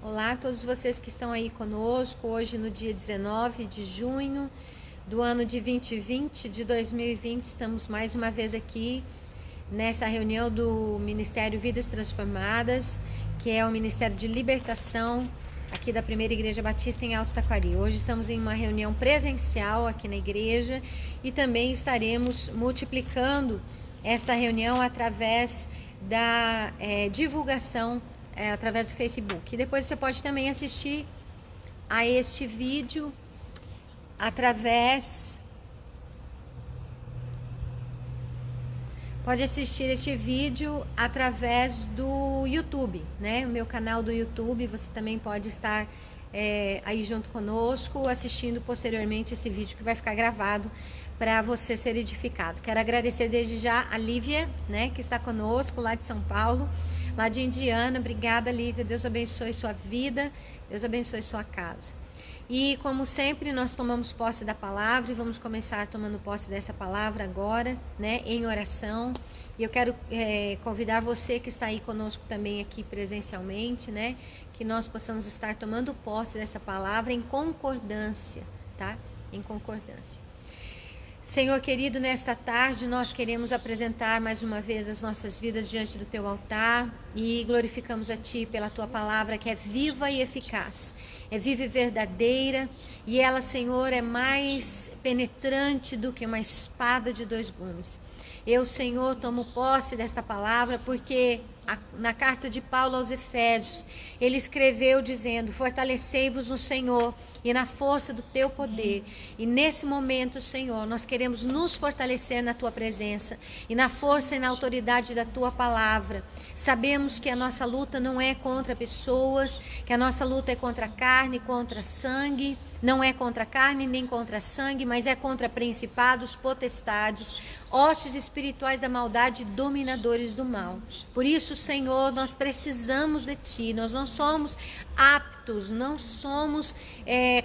Olá a todos vocês que estão aí conosco hoje no dia 19 de junho do ano de 2020, estamos mais uma vez aqui nessa reunião do Ministério Vidas Transformadas, que é o Ministério de Libertação aqui da Primeira Igreja Batista em Alto Taquari. Hoje estamos em uma reunião presencial aqui na igreja e também estaremos multiplicando esta reunião através da divulgação através do Facebook. E depois você pode também assistir a este vídeo pode assistir este vídeo através do YouTube, né? O meu canal do YouTube, você também pode estar aí junto conosco, assistindo posteriormente esse vídeo que vai ficar gravado para você ser edificado. Quero agradecer desde já a Lívia, né, que está conosco lá de São Paulo, lá de Indiana. Obrigada, Lívia. Deus abençoe sua vida, Deus abençoe sua casa. E como sempre, nós tomamos posse da palavra e vamos começar tomando posse dessa palavra agora, né, em oração. E eu quero convidar você que está aí conosco também aqui presencialmente, né, que nós possamos estar tomando posse dessa palavra em concordância, tá? Em concordância. Senhor querido, nesta tarde nós queremos apresentar mais uma vez as nossas vidas diante do Teu altar e glorificamos a Ti pela Tua palavra que é viva e eficaz, é viva e verdadeira, e ela, Senhor, é mais penetrante do que uma espada de dois gumes. Eu, Senhor, tomo posse desta palavra porque na carta de Paulo aos Efésios, ele escreveu dizendo: fortalecei-vos no Senhor e na força do teu poder. E nesse momento, Senhor, nós queremos nos fortalecer na tua presença e na força e na autoridade da tua palavra. Sabemos que a nossa luta não é contra pessoas, que a nossa luta é contra a carne, contra sangue. Não é contra a carne nem contra sangue, mas é contra principados, potestades, hostes espirituais da maldade, dominadores do mal. Por isso, Senhor, nós precisamos de Ti. Nós não somos aptos, não somos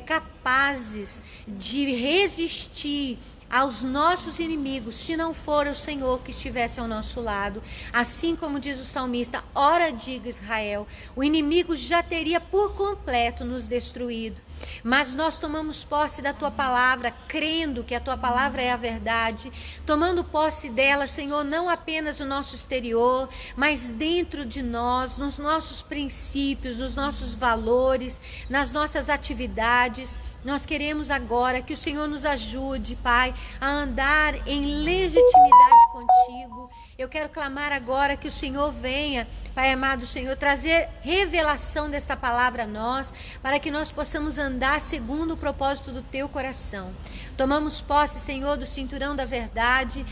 capazes de resistir aos nossos inimigos, se não for o Senhor que estivesse ao nosso lado. Assim como diz o salmista: ora diga Israel, o inimigo já teria por completo nos destruído. Mas nós tomamos posse da Tua palavra, crendo que a Tua palavra é a verdade, tomando posse dela, Senhor, não apenas no nosso exterior, mas dentro de nós, nos nossos princípios, nos nossos valores, nas nossas atividades. Nós queremos agora que o Senhor nos ajude, Pai, a andar em legitimidade contigo. Eu quero clamar agora que o Senhor venha, Pai amado, Senhor, trazer revelação desta palavra a nós, para que nós possamos andar segundo o propósito do Teu coração. Tomamos posse, Senhor, do cinturão da verdade,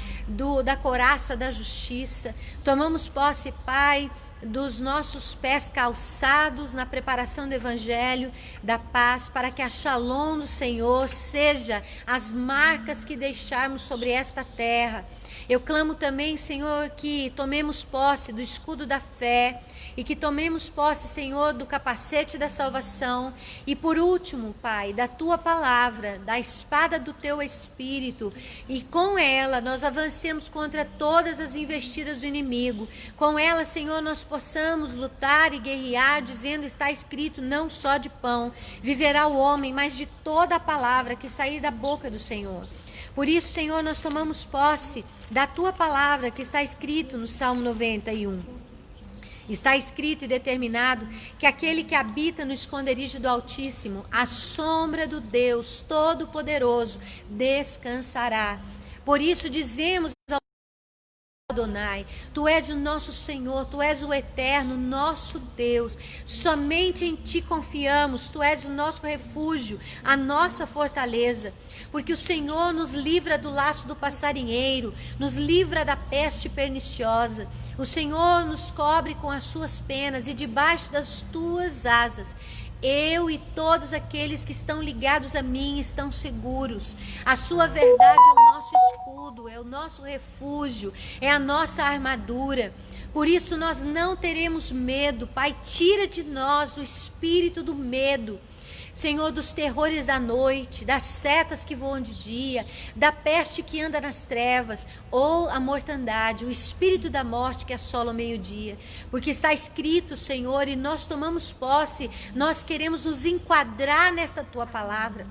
da couraça da justiça. Tomamos posse, Pai, dos nossos pés calçados na preparação do Evangelho da paz, para que a Shalom do Senhor seja as marcas que deixarmos sobre esta terra. Eu clamo também, Senhor, que tomemos posse do escudo da fé e que tomemos posse, Senhor, do capacete da salvação e, por último, Pai, da Tua palavra, da espada do Teu Espírito, e com ela nós avancemos contra todas as investidas do inimigo. Com ela, Senhor, nós possamos lutar e guerrear, dizendo: está escrito, não só de pão viverá o homem, mas de toda a palavra que sair da boca do Senhor. Por isso, Senhor, nós tomamos posse da Tua palavra que está escrito no Salmo 91. Está escrito e determinado que aquele que habita no esconderijo do Altíssimo, à sombra do Deus Todo-Poderoso, descansará. Por isso dizemos ao Adonai: Tu és o nosso Senhor, Tu és o eterno, nosso Deus. Somente em Ti confiamos, Tu és o nosso refúgio, a nossa fortaleza. Porque o Senhor nos livra do laço do passarinheiro, nos livra da peste perniciosa. O Senhor nos cobre com as Suas penas e debaixo das Tuas asas eu e todos aqueles que estão ligados a mim estão seguros. A Sua verdade é o nosso escudo, é o nosso refúgio, é a nossa armadura. Por isso nós não teremos medo. Pai, tira de nós o espírito do medo. Senhor, dos terrores da noite, das setas que voam de dia, da peste que anda nas trevas, ou a mortandade, o espírito da morte que assola o meio-dia. Porque está escrito, Senhor, e nós tomamos posse, nós queremos nos enquadrar nesta tua palavra,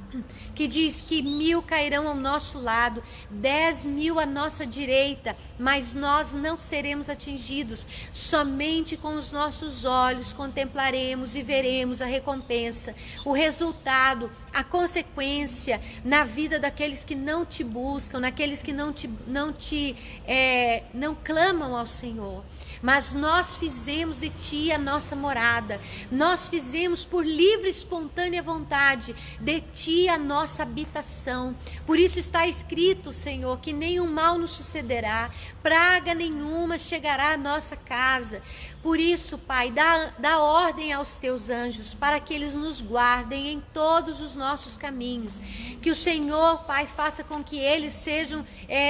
que diz que 1000 cairão ao nosso lado, 10.000 à nossa direita, mas nós não seremos atingidos. Somente com os nossos olhos contemplaremos e veremos a recompensa, o resultado, a consequência na vida daqueles que não te buscam, naqueles que não clamam ao Senhor. Mas nós fizemos de ti a nossa morada, nós fizemos por livre e espontânea vontade de ti a nossa habitação. Por isso está escrito, Senhor, que nenhum mal nos sucederá, praga nenhuma chegará à nossa casa. Por isso, Pai, dá ordem aos teus anjos para que eles nos guardem em todos os nossos caminhos. Que o Senhor, Pai, faça com que eles sejam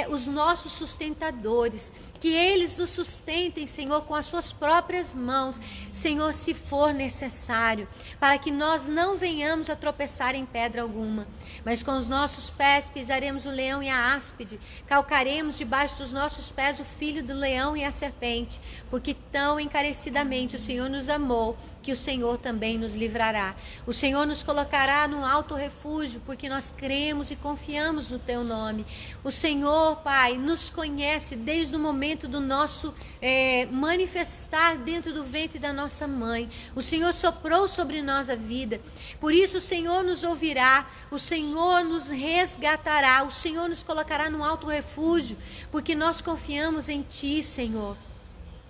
os nossos sustentadores, que eles nos sustentem, Senhor, com as suas próprias mãos, Senhor, se for necessário, para que nós não venhamos a tropeçar em pedra alguma, mas com os nossos pés pisaremos o leão e a áspide, calcaremos debaixo dos nossos pés o filho do leão e a serpente, porque tão encarecidamente o Senhor nos amou, que o Senhor também nos livrará. O Senhor nos colocará num alto refúgio, porque nós cremos e confiamos no teu nome. O Senhor, Pai, nos conhece desde o momento do nosso manifestar dentro do ventre da nossa mãe. O Senhor soprou sobre nós a vida. Por isso o Senhor nos ouvirá, o Senhor nos resgatará, o Senhor nos colocará num alto refúgio, porque nós confiamos em ti, Senhor.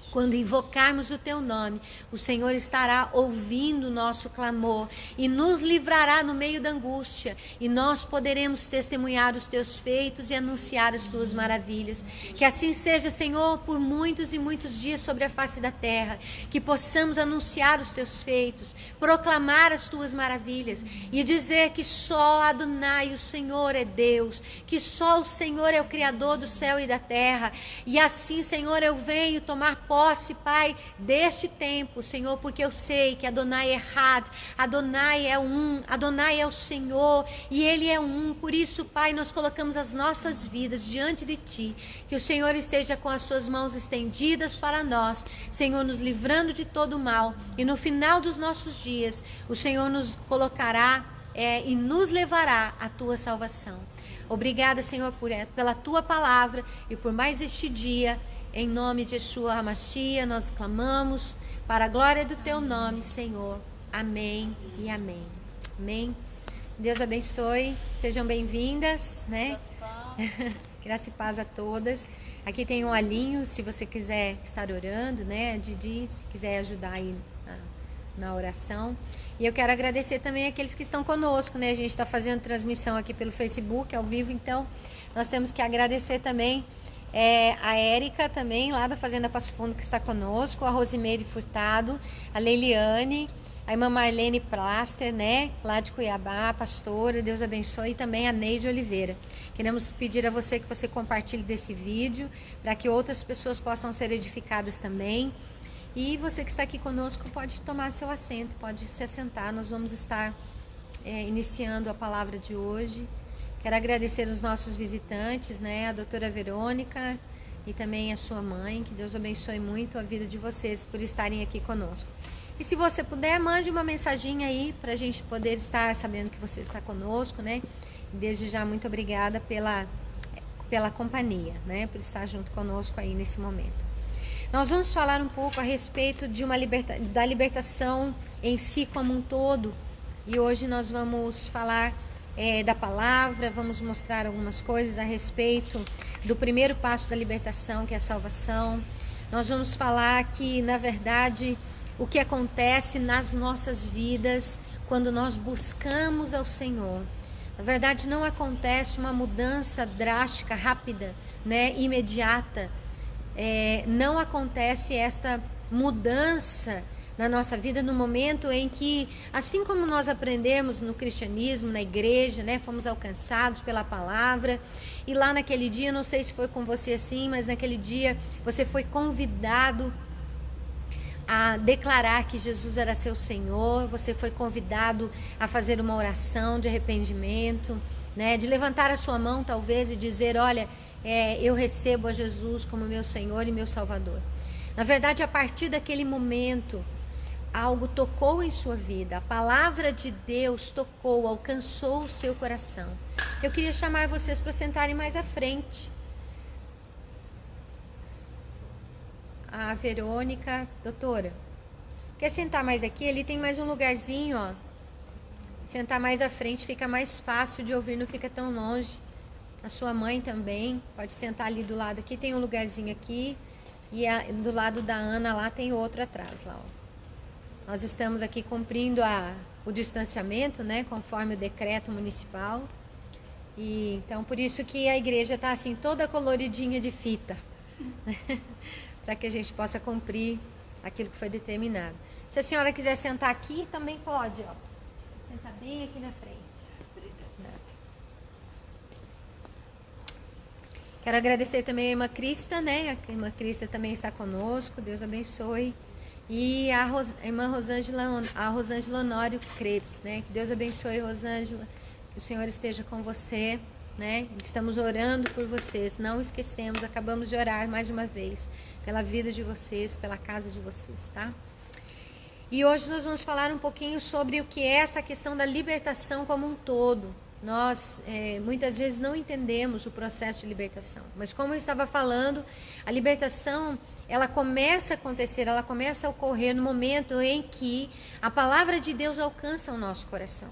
Quando invocarmos o teu nome, o Senhor estará ouvindo o nosso clamor e nos livrará no meio da angústia, e nós poderemos testemunhar os teus feitos e anunciar as tuas maravilhas. Que assim seja, Senhor, por muitos e muitos dias sobre a face da terra, que possamos anunciar os teus feitos, proclamar as tuas maravilhas e dizer que só Adonai, o Senhor, é Deus, que só o Senhor é o Criador do céu e da terra. E assim, Senhor, eu venho tomar posse, Pai, deste tempo, Senhor, porque eu sei que Adonai é Had, Adonai é um, Adonai é o Senhor e Ele é um. Por isso, Pai, nós colocamos as nossas vidas diante de Ti, que o Senhor esteja com as Suas mãos estendidas para nós, Senhor, nos livrando de todo mal, e no final dos nossos dias, o Senhor nos colocará e nos levará à Tua salvação. Obrigada, Senhor, pela Tua palavra e por mais este dia. Em nome de Yeshua HaMashiach, nós clamamos para a glória do teu nome, Senhor. Amém e amém. Amém. Deus abençoe. Sejam bem-vindas, né? Graça e paz a todas. Aqui tem um olhinho, se você quiser estar orando, né? A Didi, se quiser ajudar aí na oração. E eu quero agradecer também aqueles que estão conosco, né? A gente está fazendo transmissão aqui pelo Facebook, ao vivo, então nós temos que agradecer também a Érica também, lá da Fazenda Passo Fundo, que está conosco, a Rosimeire Furtado, a Leiliane, a irmã Marlene Plaster, né, lá de Cuiabá, a pastora, Deus abençoe, e também a Neide Oliveira. Queremos pedir a você que você compartilhe desse vídeo, para que outras pessoas possam ser edificadas também. E você que está aqui conosco pode tomar seu assento, pode se assentar, nós vamos estar iniciando a palavra de hoje. Quero agradecer os nossos visitantes, né, a doutora Verônica e também a sua mãe, que Deus abençoe muito a vida de vocês por estarem aqui conosco. E se você puder, mande uma mensaginha aí para a gente poder estar sabendo que você está conosco, né? Desde já, muito obrigada pela companhia, né, por estar junto conosco aí nesse momento. Nós vamos falar um pouco a respeito de da libertação em si como um todo, e hoje nós vamos falar da palavra, vamos mostrar algumas coisas a respeito do primeiro passo da libertação, que é a salvação. Nós vamos falar que, na verdade, o que acontece nas nossas vidas quando nós buscamos ao Senhor. Na verdade, não acontece uma mudança drástica, rápida, né, imediata. Não acontece esta mudança na nossa vida no momento em que, assim como nós aprendemos no cristianismo, na igreja, né, fomos alcançados pela palavra, e lá naquele dia, não sei se foi com você assim, mas naquele dia você foi convidado a declarar que Jesus era seu Senhor, você foi convidado a fazer uma oração de arrependimento, né? De levantar a sua mão talvez e dizer, olha, eu recebo a Jesus como meu Senhor e meu Salvador. Na verdade, a partir daquele momento, algo tocou em sua vida, a palavra de Deus tocou, alcançou o seu coração. Eu queria chamar vocês para sentarem mais à frente. A Verônica, doutora, quer sentar mais aqui? Ali tem mais um lugarzinho, ó. Sentar mais à frente fica mais fácil de ouvir, não fica tão longe. A sua mãe também pode sentar ali do lado. Aqui tem um lugarzinho aqui e do lado da Ana lá tem outro atrás lá, ó. Nós estamos aqui cumprindo o distanciamento, né, conforme o decreto municipal. E então por isso que a igreja está assim toda coloridinha de fita. Para que a gente possa cumprir aquilo que foi determinado. Se a senhora quiser sentar aqui, também pode, ó. Sentar bem aqui na frente. Quero agradecer também a irmã Crista, né? A irmã Crista também está conosco, Deus abençoe. E a irmã Rosângela Honório Crepes, né? Que Deus abençoe, Rosângela, que o Senhor esteja com você, né? Estamos orando por vocês, não esquecemos, acabamos de orar mais uma vez pela vida de vocês, pela casa de vocês, tá? E hoje nós vamos falar um pouquinho sobre o que é essa questão da libertação como um todo. Nós muitas vezes não entendemos o processo de libertação, mas como eu estava falando, a libertação ela começa a acontecer, ela começa a ocorrer no momento em que a palavra de Deus alcança o nosso coração.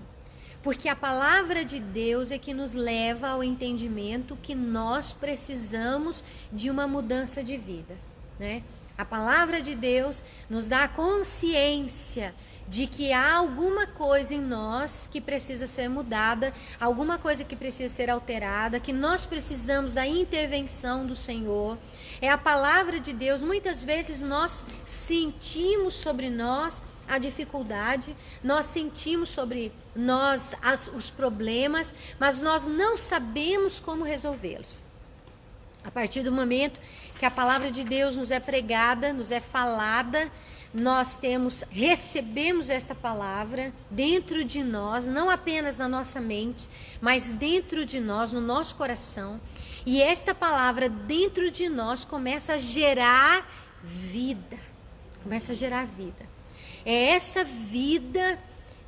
Porque a palavra de Deus é que nos leva ao entendimento que nós precisamos de uma mudança de vida, né? A palavra de Deus nos dá a consciência de que há alguma coisa em nós que precisa ser mudada, alguma coisa que precisa ser alterada, que nós precisamos da intervenção do Senhor. É a palavra de Deus. Muitas vezes nós sentimos sobre nós a dificuldade, nós sentimos sobre nós os problemas, mas nós não sabemos como resolvê-los. A partir do momento que a palavra de Deus nos é pregada, nos é falada, nós recebemos esta palavra dentro de nós, não apenas na nossa mente, mas dentro de nós, no nosso coração. E esta palavra dentro de nós começa a gerar vida. Começa a gerar vida. É essa vida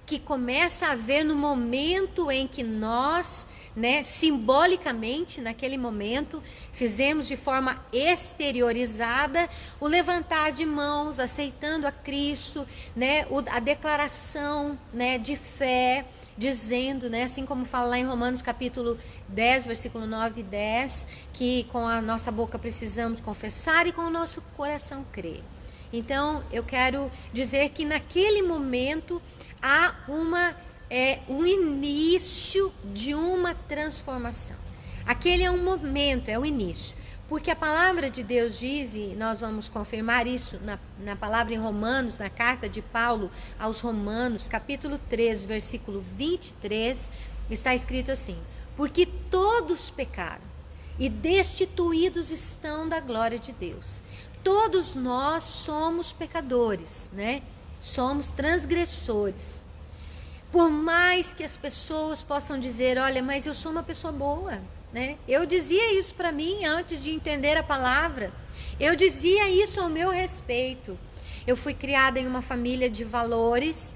que começa a haver no momento em que nós, né, simbolicamente, naquele momento, fizemos de forma exteriorizada o levantar de mãos, aceitando a Cristo, né, a declaração, né, de fé, dizendo, né, assim como fala lá em Romanos capítulo 10, versículo 9 e 10, que com a nossa boca precisamos confessar e com o nosso coração crer. Então, eu quero dizer que naquele momento há um início de uma transformação. Aquele é um momento, é o início. Porque a palavra de Deus diz, e nós vamos confirmar isso na palavra em Romanos, na carta de Paulo aos Romanos, capítulo 13, versículo 23, está escrito assim: porque todos pecaram e destituídos estão da glória de Deus. Todos nós somos pecadores, né? Somos transgressores. Por mais que as pessoas possam dizer, olha, mas eu sou uma pessoa boa, né? Eu dizia isso para mim antes de entender a palavra. Eu dizia isso ao meu respeito. Eu fui criada em uma família de valores,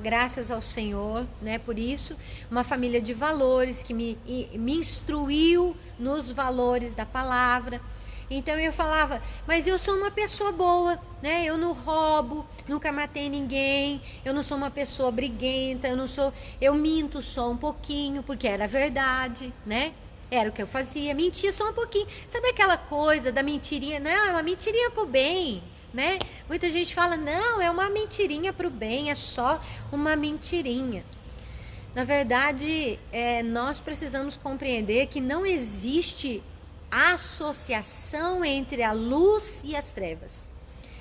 graças ao Senhor, né? Por isso, uma família de valores que me instruiu nos valores da palavra. Então eu falava, mas eu sou uma pessoa boa, né? Eu não roubo, nunca matei ninguém, eu não sou uma pessoa briguenta, eu minto só um pouquinho, porque era verdade, né? Era o que eu fazia, mentia só um pouquinho. Sabe aquela coisa da mentirinha? Não, é uma mentirinha pro bem, né? Muita gente fala, não, é uma mentirinha pro bem, é só uma mentirinha. Na verdade, nós precisamos compreender que não existe associação entre a luz e as trevas.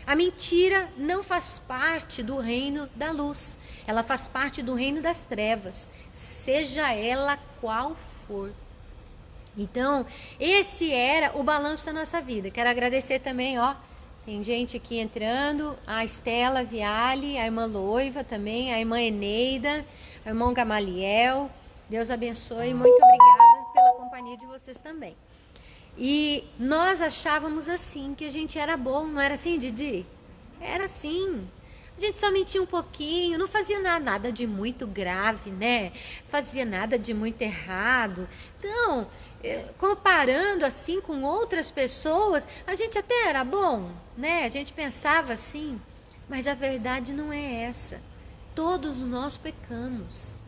A mentira não faz parte do reino da luz, ela faz parte do reino das trevas, seja ela qual for. Então, esse era o balanço da nossa vida. Quero agradecer também, ó, Tem gente aqui entrando, a Estela Viale, a irmã Loiva também, a irmã Eneida, o irmão Gamaliel. Deus abençoe, muito obrigada pela companhia de vocês também. E nós achávamos assim, que a gente era bom, não era assim, Didi? Era assim. A gente só mentia um pouquinho, não fazia nada de muito grave, né? Fazia nada de muito errado. Então, comparando assim com outras pessoas, a gente até era bom, né? A gente pensava assim, mas a verdade não é essa. Todos nós pecamos.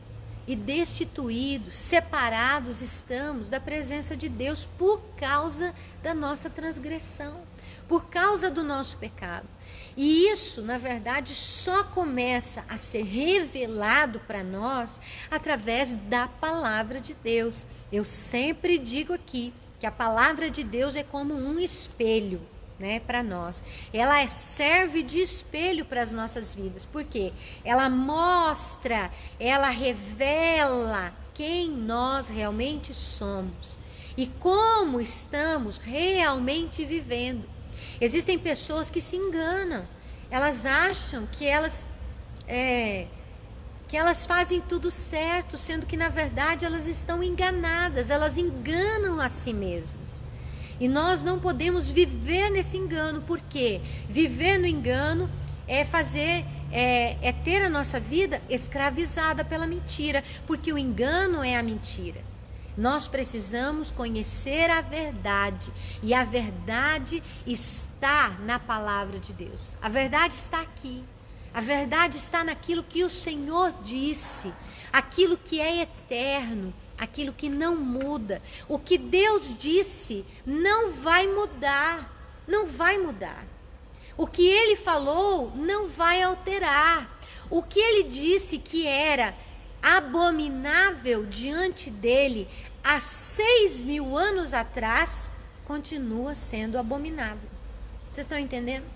E destituídos, separados estamos da presença de Deus por causa da nossa transgressão, por causa do nosso pecado. E isso, na verdade, só começa a ser revelado para nós através da palavra de Deus. Eu sempre digo aqui que a palavra de Deus é como um espelho, né, para nós. Ela serve de espelho para as nossas vidas, porque ela mostra, ela revela quem nós realmente somos e como estamos realmente vivendo. Existem pessoas que se enganam, elas acham que elas fazem tudo certo, sendo que na verdade elas estão enganadas, elas enganam a si mesmas. E nós não podemos viver nesse engano, porque viver no engano é ter a nossa vida escravizada pela mentira, porque o engano é a mentira. Nós precisamos conhecer a verdade, e a verdade está na palavra de Deus. A verdade está aqui. A verdade está naquilo que o Senhor disse, aquilo que é eterno, aquilo que não muda. O que Deus disse não vai mudar, não vai mudar. O que Ele falou não vai alterar. O que Ele disse que era abominável diante dele há 6.000 anos atrás, continua sendo abominável. Vocês estão entendendo?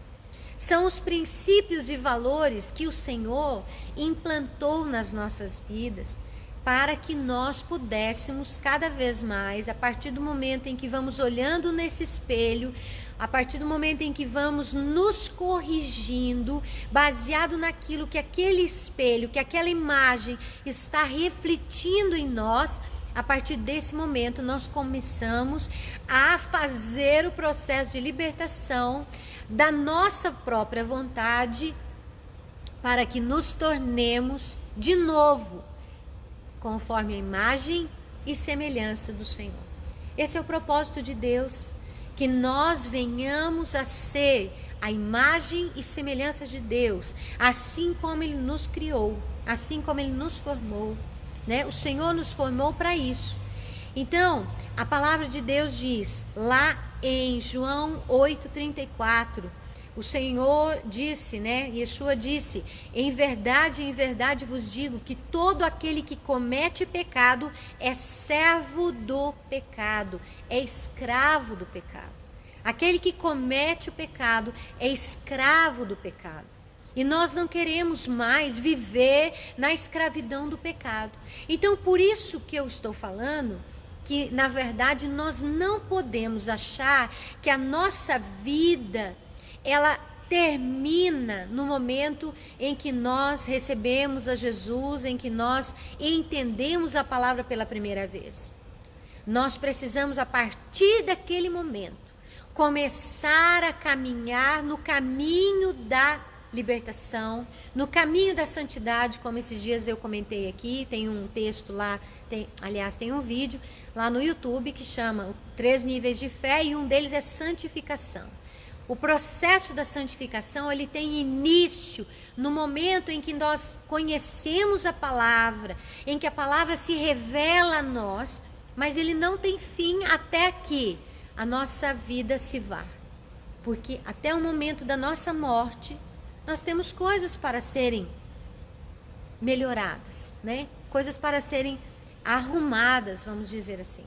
São os princípios e valores que o Senhor implantou nas nossas vidas para que nós pudéssemos cada vez mais, a partir do momento em que vamos olhando nesse espelho, a partir do momento em que vamos nos corrigindo, baseado naquilo que aquele espelho, que aquela imagem está refletindo em nós, a partir desse momento nós começamos a fazer o processo de libertação da nossa própria vontade, para que nos tornemos de novo conforme a imagem e semelhança do Senhor. Esse é o propósito de Deus, que nós venhamos a ser a imagem e semelhança de Deus, assim como Ele nos criou, assim como Ele nos formou, né? O Senhor nos formou para isso. Então, a palavra de Deus diz, lá em João 8,34, o Senhor disse, né? Yeshua disse, em verdade vos digo que todo aquele que comete pecado é servo do pecado, é escravo do pecado. Aquele que comete o pecado é escravo do pecado. E nós não queremos mais viver na escravidão do pecado. Então, por isso que eu estou falando que, na verdade, nós não podemos achar que a nossa vida, ela termina no momento em que nós recebemos a Jesus, em que nós entendemos a palavra pela primeira vez. Nós precisamos, a partir daquele momento, começar a caminhar no caminho da libertação, no caminho da santidade, como esses dias eu comentei aqui. Tem um texto lá, tem um vídeo lá no YouTube que chama 3 níveis de fé, e um deles é santificação. O processo da santificação, ele tem início no momento em que nós conhecemos a palavra, em que a palavra se revela a nós, mas ele não tem fim até que a nossa vida se vá. Porque até o momento da nossa morte, nós temos coisas para serem melhoradas, né? Coisas para serem arrumadas, vamos dizer assim.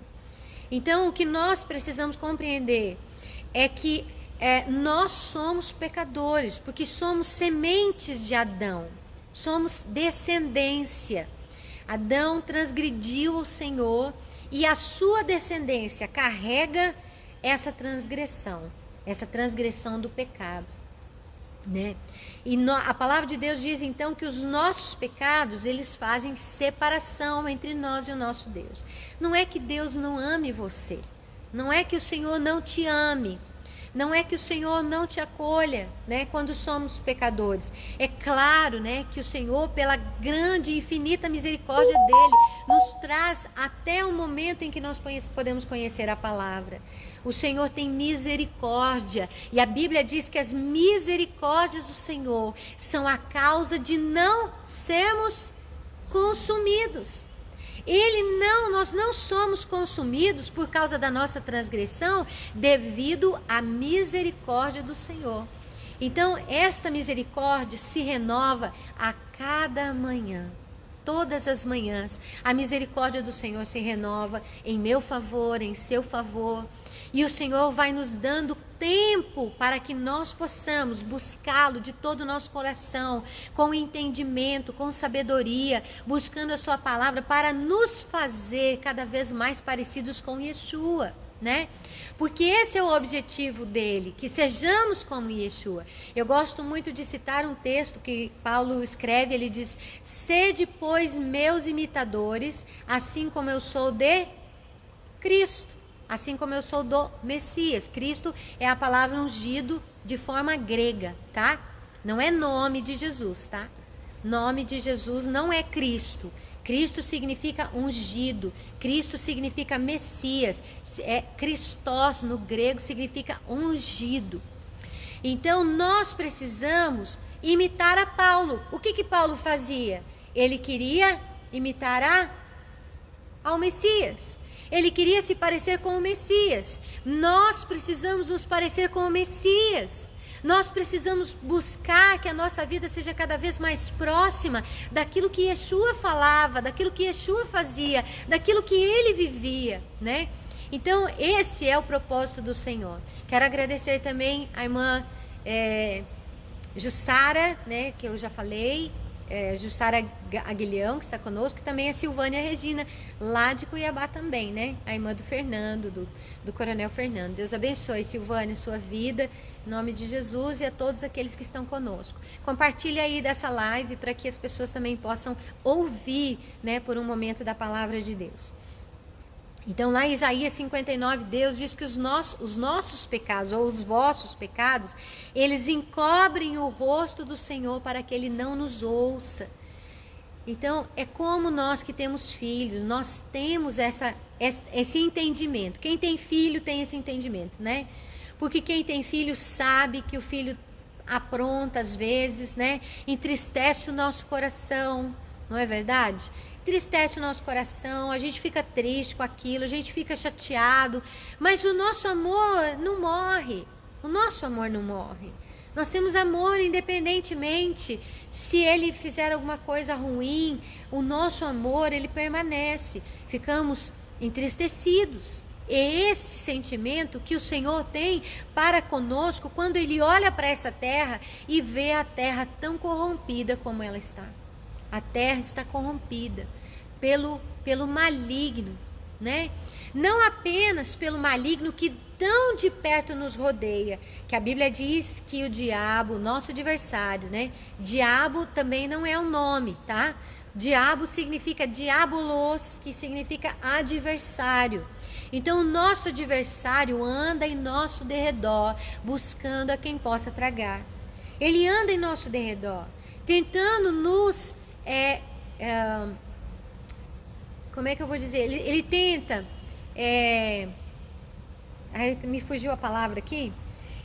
Então, o que nós precisamos compreender é que nós somos pecadores, porque somos sementes de Adão, somos descendência. Adão transgrediu o Senhor e a sua descendência carrega essa transgressão, essa transgressão do pecado, né? E a palavra de Deus diz então que os nossos pecados, eles fazem separação entre nós e o nosso Deus. Não é que Deus não ame você, não é que o Senhor não te ame, não é que o Senhor não te acolha, né, quando somos pecadores. É claro, né, que o Senhor, pela grande e infinita misericórdia dele, nos traz até o momento em que nós podemos conhecer a palavra. O Senhor tem misericórdia, e a Bíblia diz que as misericórdias do Senhor são a causa de não sermos consumidos. Nós não somos consumidos por causa da nossa transgressão, devido à misericórdia do Senhor. Então, esta misericórdia se renova a cada manhã. Todas as manhãs, a misericórdia do Senhor se renova em meu favor, em seu favor. E o Senhor vai nos dando tempo para que nós possamos buscá-lo de todo o nosso coração, com entendimento, com sabedoria, buscando a sua palavra para nos fazer cada vez mais parecidos com Yeshua, né? Porque esse é o objetivo dele, que sejamos como Yeshua. Eu gosto muito de citar um texto que Paulo escreve, ele diz: sede, pois, meus imitadores, assim como eu sou de Cristo. Assim como eu sou do Messias. Cristo é a palavra ungido de forma grega, tá? Não é nome de Jesus, tá? Nome de Jesus não é Cristo. Cristo significa ungido. Cristo significa Messias. Christos no grego significa ungido. Então nós precisamos imitar a Paulo. O que Paulo fazia? Ele queria imitar ao Messias. Ele queria se parecer com o Messias. Nós precisamos nos parecer com o Messias. Nós precisamos buscar que a nossa vida seja cada vez mais próxima daquilo que Yeshua falava, daquilo que Yeshua fazia, daquilo que ele vivia, né? Então, esse é o propósito do Senhor. Quero agradecer também a irmã Jussara, né, que eu já falei, Jussara Aguilhão, que está conosco, e também a Silvânia Regina, lá de Cuiabá também, né? A irmã do Fernando, do Coronel Fernando. Deus abençoe, Silvânia, sua vida, em nome de Jesus, e a todos aqueles que estão conosco. Compartilhe aí dessa live para que as pessoas também possam ouvir, né, por um momento da palavra de Deus. Então, lá em Isaías 59, Deus diz que os nossos pecados, ou os vossos pecados, eles encobrem o rosto do Senhor para que Ele não nos ouça. Então, é como nós que temos filhos, nós temos esse entendimento. Quem tem filho tem esse entendimento, né? Porque quem tem filho sabe que o filho apronta às vezes, né? Entristece o nosso coração, não é verdade? Entristece o nosso coração, a gente fica triste com aquilo, a gente fica chateado, mas o nosso amor não morre, o nosso amor não morre. Nós temos amor independentemente se ele fizer alguma coisa ruim, o nosso amor, ele permanece. Ficamos entristecidos. É esse sentimento que o Senhor tem para conosco quando ele olha para essa terra e vê a terra tão corrompida como ela está. A terra está corrompida pelo maligno, né? Não apenas pelo maligno que tão de perto nos rodeia, que a Bíblia diz que o diabo, nosso adversário, né? Diabo também não é um nome, tá? Diabo significa diabolos, que significa adversário. Então o nosso adversário anda em nosso derredor, buscando a quem possa tragar. Ele anda em nosso derredor, tentando nos... como é que eu vou dizer? Ele tenta... me fugiu a palavra aqui.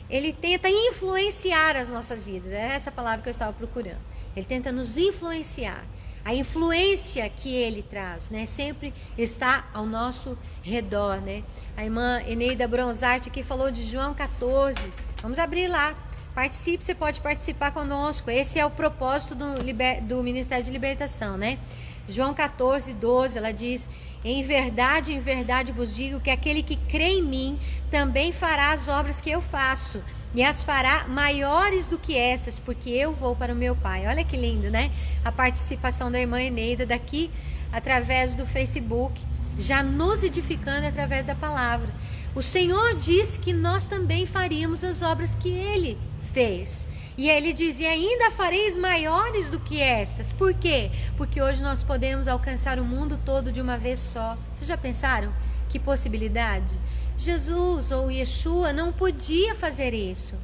Ele tenta influenciar as nossas vidas. É essa palavra que eu estava procurando. Ele tenta nos influenciar. A influência que ele traz, né, sempre está ao nosso redor, né? A irmã Eneida Bronzarte aqui falou de João 14. Vamos abrir lá. Participe, você pode participar conosco. Esse é o propósito do Ministério de Libertação, né? João 14, 12, ela diz: em verdade vos digo que aquele que crê em mim também fará as obras que eu faço, e as fará maiores do que essas, porque eu vou para o meu Pai. Olha que lindo, né? A participação da irmã Eneida daqui, através do Facebook. já nos edificando através da palavra. O Senhor disse que nós também faríamos as obras que Ele fez. E Ele diz, e ainda fareis maiores do que estas. Por quê? Porque hoje nós podemos alcançar o mundo todo de uma vez só. Vocês já pensaram? Que possibilidade? Jesus ou Yeshua não podia fazer isso.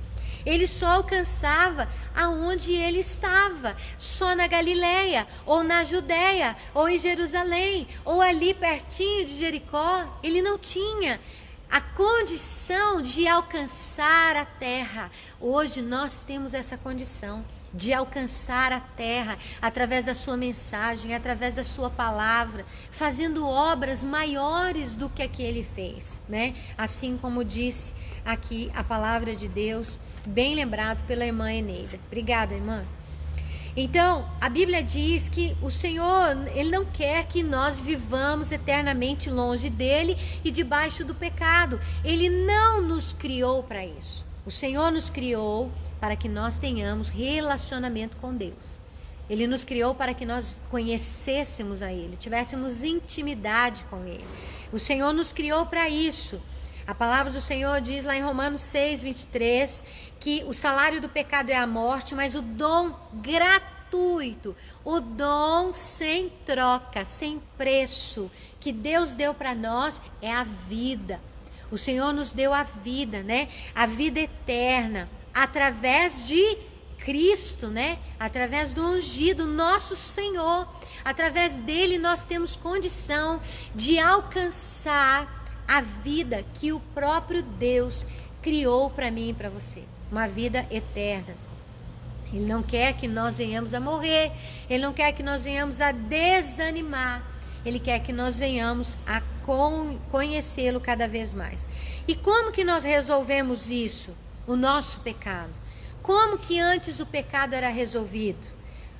Ele só alcançava aonde ele estava, só na Galileia, ou na Judéia, ou em Jerusalém, ou ali pertinho de Jericó. Ele não tinha a condição de alcançar a terra. Hoje nós temos essa condição de alcançar a terra através da sua mensagem, através da sua palavra, fazendo obras maiores do que a que ele fez, né? Assim como disse aqui a palavra de Deus, bem lembrado pela irmã Eneida. Obrigada, irmã. Então, a Bíblia diz que o Senhor, Ele não quer que nós vivamos eternamente longe dEle e debaixo do pecado. Ele não nos criou para isso. O Senhor nos criou para que nós tenhamos relacionamento com Deus. Ele nos criou para que nós conhecêssemos a Ele, tivéssemos intimidade com Ele. O Senhor nos criou para isso. A palavra do Senhor diz lá em Romanos 6:23, que o salário do pecado é a morte, mas o dom gratuito, o dom sem troca, sem preço, que Deus deu para nós é a vida. O Senhor nos deu a vida, né? A vida eterna, através de Cristo, né? Através do ungido, nosso Senhor. Através dele nós temos condição de alcançar a vida que o próprio Deus criou para mim e para você. Uma vida eterna. Ele não quer que nós venhamos a morrer. Ele não quer que nós venhamos a desanimar. Ele quer que nós venhamos a conhecê-lo cada vez mais. E como que nós resolvemos isso? O nosso pecado. Como que antes o pecado era resolvido?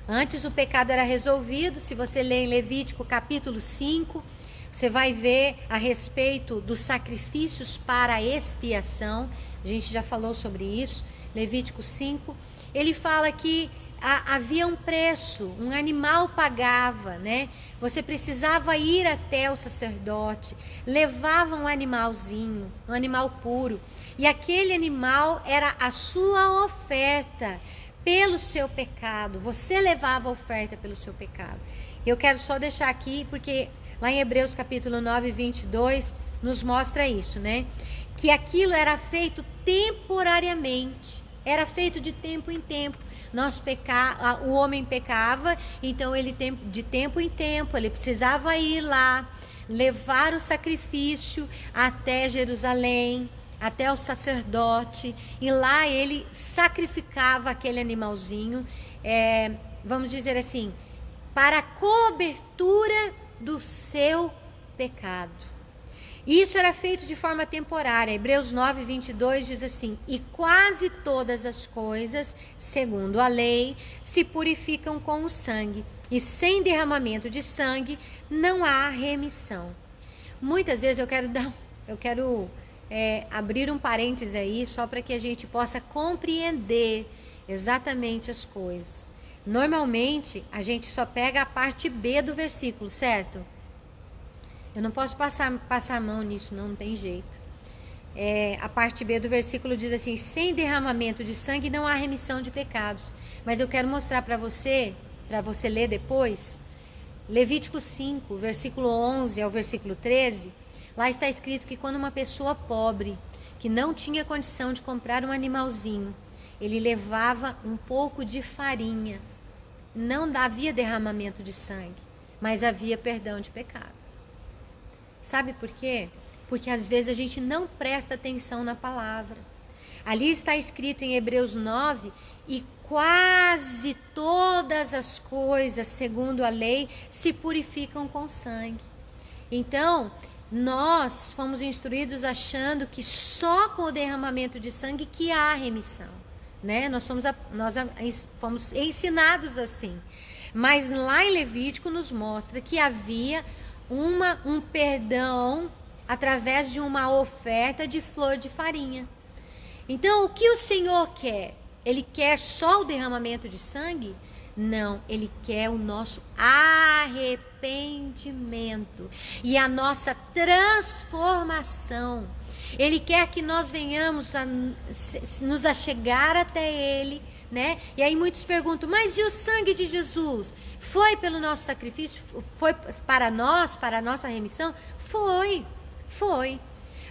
Antes o pecado era resolvido, se você ler em Levítico capítulo 5, você vai ver a respeito dos sacrifícios para expiação. A gente já falou sobre isso, Levítico 5. Ele fala que havia um preço, um animal pagava, né? Você precisava ir até o sacerdote, levava um animalzinho, um animal puro, e aquele animal era a sua oferta pelo seu pecado. Você levava a oferta pelo seu pecado. Eu quero só deixar aqui, porque lá em Hebreus capítulo 9, 22, nos mostra isso, né? Que aquilo era feito temporariamente. Era feito de tempo em tempo. O homem pecava, então ele de tempo em tempo, ele precisava ir lá, levar o sacrifício até Jerusalém, até o sacerdote, e lá ele sacrificava aquele animalzinho, vamos dizer assim, para a cobertura do seu pecado. Isso era feito de forma temporária. Hebreus 9, 22 diz assim: e quase todas as coisas, segundo a lei, se purificam com o sangue, e sem derramamento de sangue não há remissão. Muitas vezes eu quero abrir um parêntese aí, só para que a gente possa compreender exatamente as coisas. Normalmente, a gente só pega a parte B do versículo, certo? Eu não posso passar a mão nisso, não tem jeito. A parte B do versículo diz assim: sem derramamento de sangue não há remissão de pecados. Mas eu quero mostrar para você ler depois, Levítico 5, versículo 11 ao versículo 13, lá está escrito que quando uma pessoa pobre, que não tinha condição de comprar um animalzinho, ele levava um pouco de farinha. Não havia derramamento de sangue, mas havia perdão de pecados. Sabe por quê? Porque às vezes a gente não presta atenção na palavra. Ali está escrito em Hebreus 9, e quase todas as coisas, segundo a lei, se purificam com sangue. Então, nós fomos instruídos achando que só com o derramamento de sangue que há remissão, né? Nós fomos ensinados assim. Mas lá em Levítico nos mostra que havia um perdão através de uma oferta de flor de farinha. Então, o que o Senhor quer? Ele quer só o derramamento de sangue? Não, ele quer o nosso arrependimento e a nossa transformação. Ele quer que nós venhamos a nos achegar até Ele, né? E aí muitos perguntam, mas e o sangue de Jesus? Foi pelo nosso sacrifício? Foi para nós, para a nossa remissão? Foi.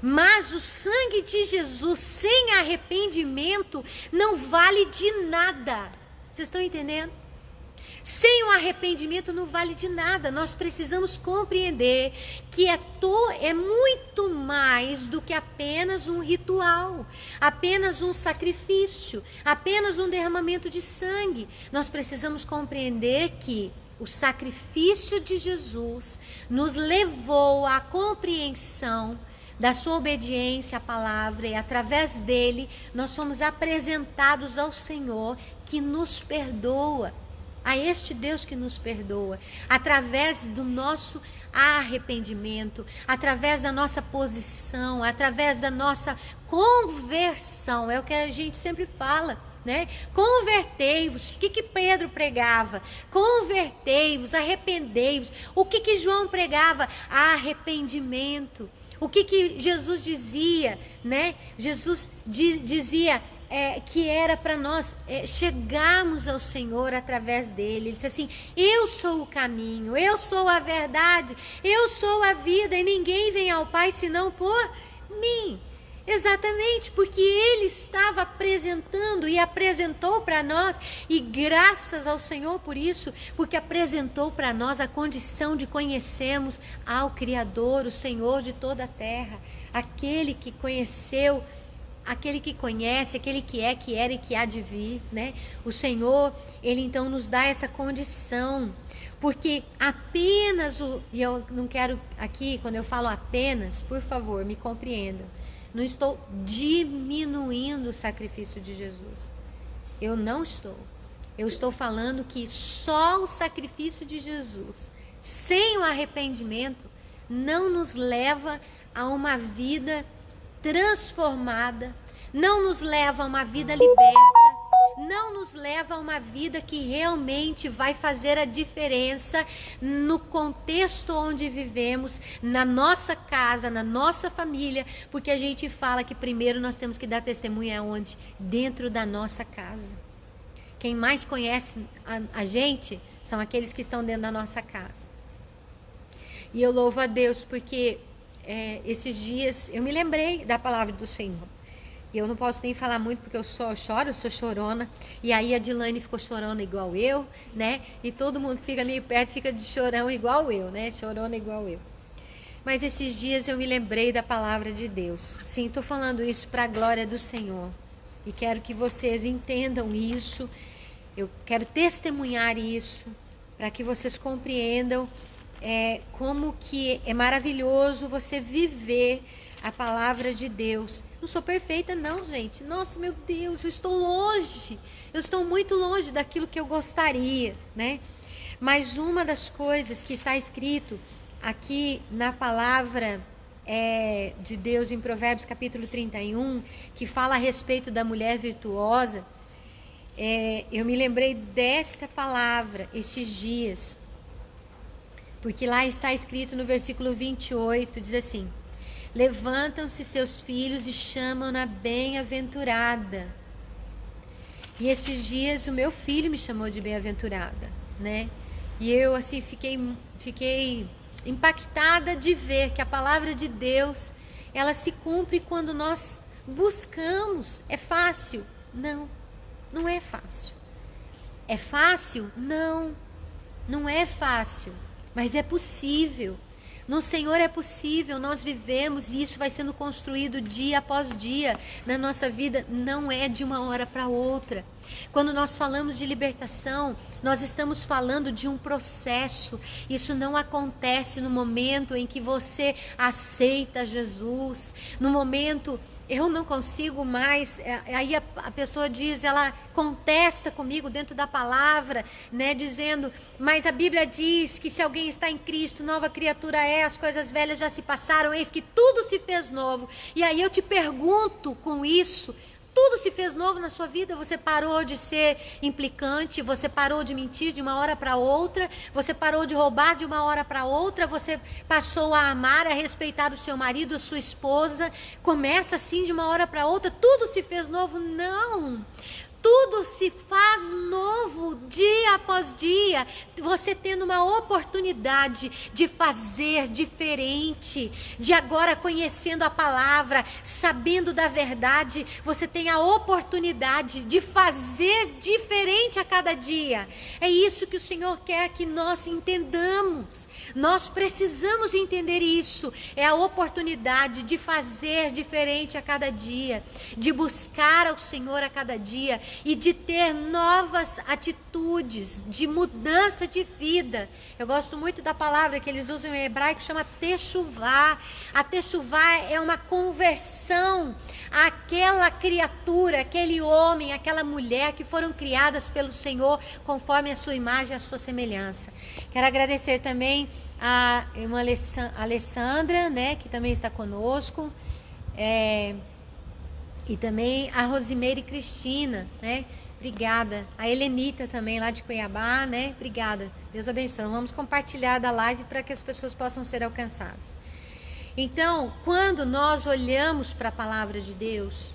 Mas o sangue de Jesus sem arrependimento não vale de nada. Vocês estão entendendo? Sem o arrependimento não vale de nada. Nós precisamos compreender que é muito mais do que apenas um ritual, apenas um sacrifício, apenas um derramamento de sangue. Nós precisamos compreender que o sacrifício de Jesus nos levou à compreensão da sua obediência à palavra, e através dele nós somos apresentados ao Senhor que nos perdoa. A este Deus que nos perdoa, através do nosso arrependimento, através da nossa posição, através da nossa conversão. É o que a gente sempre fala, né? Convertei-vos. O que Pedro pregava? Convertei-vos, arrependei-vos. O que João pregava? Arrependimento. O que Jesus dizia, né? Jesus dizia que era para nós chegarmos ao Senhor através dele. Ele disse assim, eu sou o caminho, eu sou a verdade, eu sou a vida, e ninguém vem ao Pai senão por mim. Exatamente, porque ele estava apresentando e apresentou para nós, e graças ao Senhor por isso, porque apresentou para nós a condição de conhecermos ao Criador, o Senhor de toda a terra, aquele que conheceu, aquele que conhece, aquele que é, que era e que há de vir, né? O Senhor, ele então nos dá essa condição, porque apenas e eu não quero aqui, quando eu falo apenas, por favor, me compreendam, não estou diminuindo o sacrifício de Jesus, eu não estou, eu estou falando que só o sacrifício de Jesus, sem o arrependimento, não nos leva a uma vida transformada, não nos leva a uma vida liberta, não nos leva a uma vida que realmente vai fazer a diferença no contexto onde vivemos, na nossa casa, na nossa família, porque a gente fala que primeiro nós temos que dar testemunha onde? Dentro da nossa casa. Quem mais conhece a gente são aqueles que estão dentro da nossa casa. E eu louvo a Deus porque esses dias eu me lembrei da palavra do Senhor. E eu não posso nem falar muito porque eu choro, eu sou chorona. E aí a Dilane ficou chorando igual eu, né? E todo mundo que fica meio perto fica de chorão igual eu, né? Chorona igual eu. Mas esses dias eu me lembrei da palavra de Deus. Sim, estou falando isso para a glória do Senhor. E quero que vocês entendam isso. Eu quero testemunhar isso para que vocês compreendam como que é maravilhoso você viver a palavra de Deus. Não sou perfeita não, gente. Nossa, meu Deus, eu estou longe. Eu estou muito longe daquilo que eu gostaria, né? Mas uma das coisas que está escrito aqui na palavra de Deus em Provérbios capítulo 31, que fala a respeito da mulher virtuosa, eu me lembrei desta palavra estes dias, porque lá está escrito no versículo 28, diz assim: levantam-se seus filhos e chamam-na bem-aventurada. E esses dias o meu filho me chamou de bem-aventurada, né? E eu assim fiquei impactada de ver que a palavra de Deus, ela se cumpre quando nós buscamos. É fácil? Não, não é fácil. É fácil? Não, não é fácil. Mas é possível. No Senhor é possível, nós vivemos e isso vai sendo construído dia após dia na nossa vida, não é de uma hora para outra. Quando nós falamos de libertação, nós estamos falando de um processo. Isso não acontece no momento em que você aceita Jesus, no momento eu não consigo mais, aí a pessoa diz, ela contesta comigo dentro da palavra, né, dizendo, mas a Bíblia diz que se alguém está em Cristo, nova criatura é, as coisas velhas já se passaram, eis que tudo se fez novo. E aí eu te pergunto com isso, Tudo se fez novo na sua vida, você parou de ser implicante, você parou de mentir de uma hora para outra, você parou de roubar de uma hora para outra, você passou a amar, a respeitar o seu marido, a sua esposa, começa assim de uma hora para outra, tudo se fez novo. Não! Tudo se faz novo dia após dia, você tendo uma oportunidade de fazer diferente, de agora conhecendo a palavra, sabendo da verdade, você tem a oportunidade de fazer diferente a cada dia. É isso que o Senhor quer que nós entendamos. Nós precisamos entender isso. É a oportunidade de fazer diferente a cada dia, de buscar ao Senhor a cada dia, e de ter novas atitudes, de mudança de vida. Eu gosto muito da palavra que eles usam em hebraico, que chama techuvá. A techuvá é uma conversão àquela criatura, aquele homem, aquela mulher que foram criadas pelo Senhor conforme a sua imagem e a sua semelhança. Quero agradecer também a irmã Alessandra, né, que também está conosco. E também a Rosimeire Cristina, né? Obrigada. A Helenita também, lá de Cuiabá, né? Obrigada. Deus abençoe. Vamos compartilhar da live para que as pessoas possam ser alcançadas. Então, quando nós olhamos para a palavra de Deus,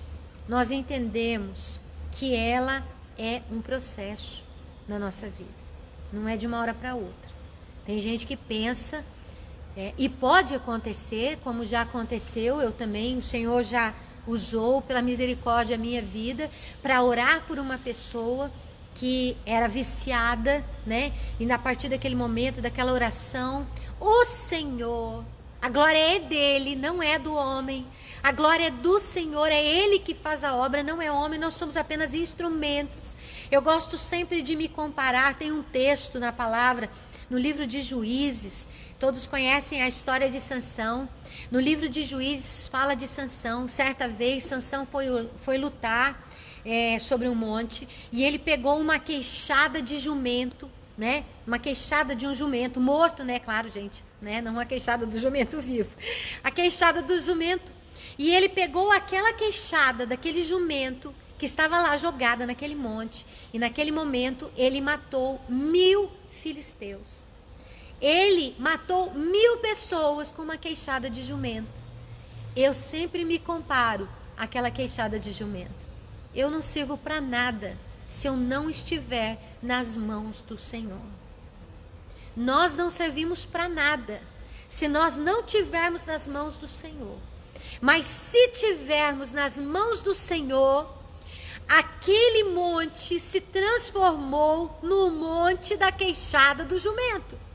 nós entendemos que ela é um processo na nossa vida. Não é de uma hora para outra. Tem gente que pensa, e pode acontecer, como já aconteceu, eu também, o Senhor já usou pela misericórdia a minha vida para orar por uma pessoa que era viciada, né? E a partir daquele momento, daquela oração, o Senhor, a glória é dele, não é do homem. A glória é do Senhor, é ele que faz a obra, não é homem, nós somos apenas instrumentos. Eu gosto sempre de me comparar, tem um texto na palavra, no livro de Juízes, todos conhecem a história de Sansão. No livro de Juízes fala de Sansão. Certa vez Sansão foi lutar sobre um monte e ele pegou uma queixada de jumento, né? Uma queixada de um jumento morto, né? Claro, gente, né? Não uma queixada do jumento vivo. A queixada do jumento. E ele pegou aquela queixada daquele jumento que estava lá jogada naquele monte. E naquele momento ele matou 1000 filisteus. Ele matou 1000 pessoas com uma queixada de jumento. Eu sempre me comparo àquela queixada de jumento. Eu não sirvo para nada se eu não estiver nas mãos do Senhor. Nós não servimos para nada se nós não tivermos nas mãos do Senhor. Mas se tivermos nas mãos do Senhor, aquele monte se transformou no monte da queixada do jumento.